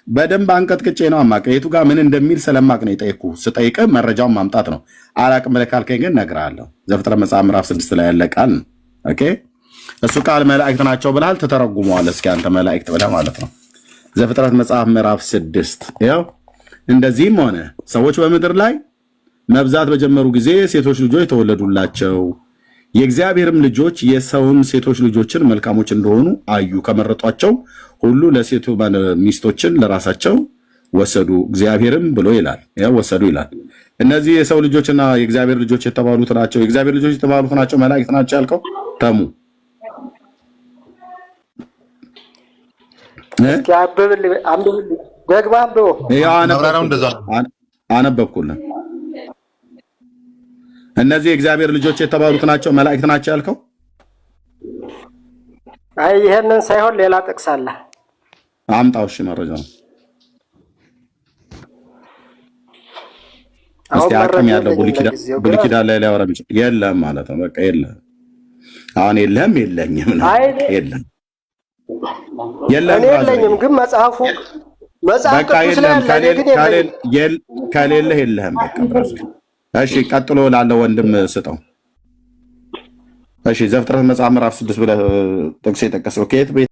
በደንብ አንቀጥቅጬ ነው የማውቀው። የቱ ጋር ምን እንደሚል ስለማቅ ነው የጠየኩህ። ስጠይቅህ መረጃውን ማምጣት ነው። አላቅም ብለህ ካልከኝ ግን እነግርሃለሁ። ዘፍጥረት መጽሐፍ ምዕራፍ 6 ላይ ያለ ቃል ነው። ኦኬ እሱ ቃል መላእክት ናቸው ብለሃል፣ ትተረጉመዋለህ። እስኪ አንተ መላእክት ብለህ ማለት ነው። ዘፍጥረት መጽሐፍ ምዕራፍ 6 ይኸው እንደዚህም ሆነ ሰዎች በምድር ላይ መብዛት በጀመሩ ጊዜ ሴቶች ልጆች ተወለዱላቸው። የእግዚአብሔርም ልጆች የሰውን ሴቶች ልጆችን መልካሞች እንደሆኑ አዩ። ከመረጧቸው ሁሉ ለሴቱ ሚስቶችን ለራሳቸው ወሰዱ። እግዚአብሔርም ብሎ ይላል ወሰዱ ይላል። እነዚህ የሰው ልጆችና የእግዚአብሔር ልጆች የተባሉት ናቸው። የእግዚአብሔር ልጆች የተባሉት ናቸው መላእክት ናቸው ያልከው ተሙ አነበብኩልህ። እነዚህ የእግዚአብሔር ልጆች የተባሉት ናቸው መላእክት ናቸው ያልከው አይ ይሄንን ሳይሆን ሌላ ጥቅስ አለ። አምጣው። እሺ መረጃው እስቲ አቅም ያለው ብሉይ ኪዳን ላይ ሊያወራ የሚችል የለም ማለት ነው። በቃ የለም። አሁን የለህም የለኝም ነው። የለም እኔ የለኝም፣ ግን መጽሐፉ ቅዱስ ላይ አለ። ግን ከሌለህ የለህም። በቃ ብራዘር። እሺ ቀጥሎ ላለው ወንድም ስጠው። እሺ ዘፍጥረት መጽሐፍ ምዕራፍ 6 ብለህ ጥቅስ የጠቀሰው ከየት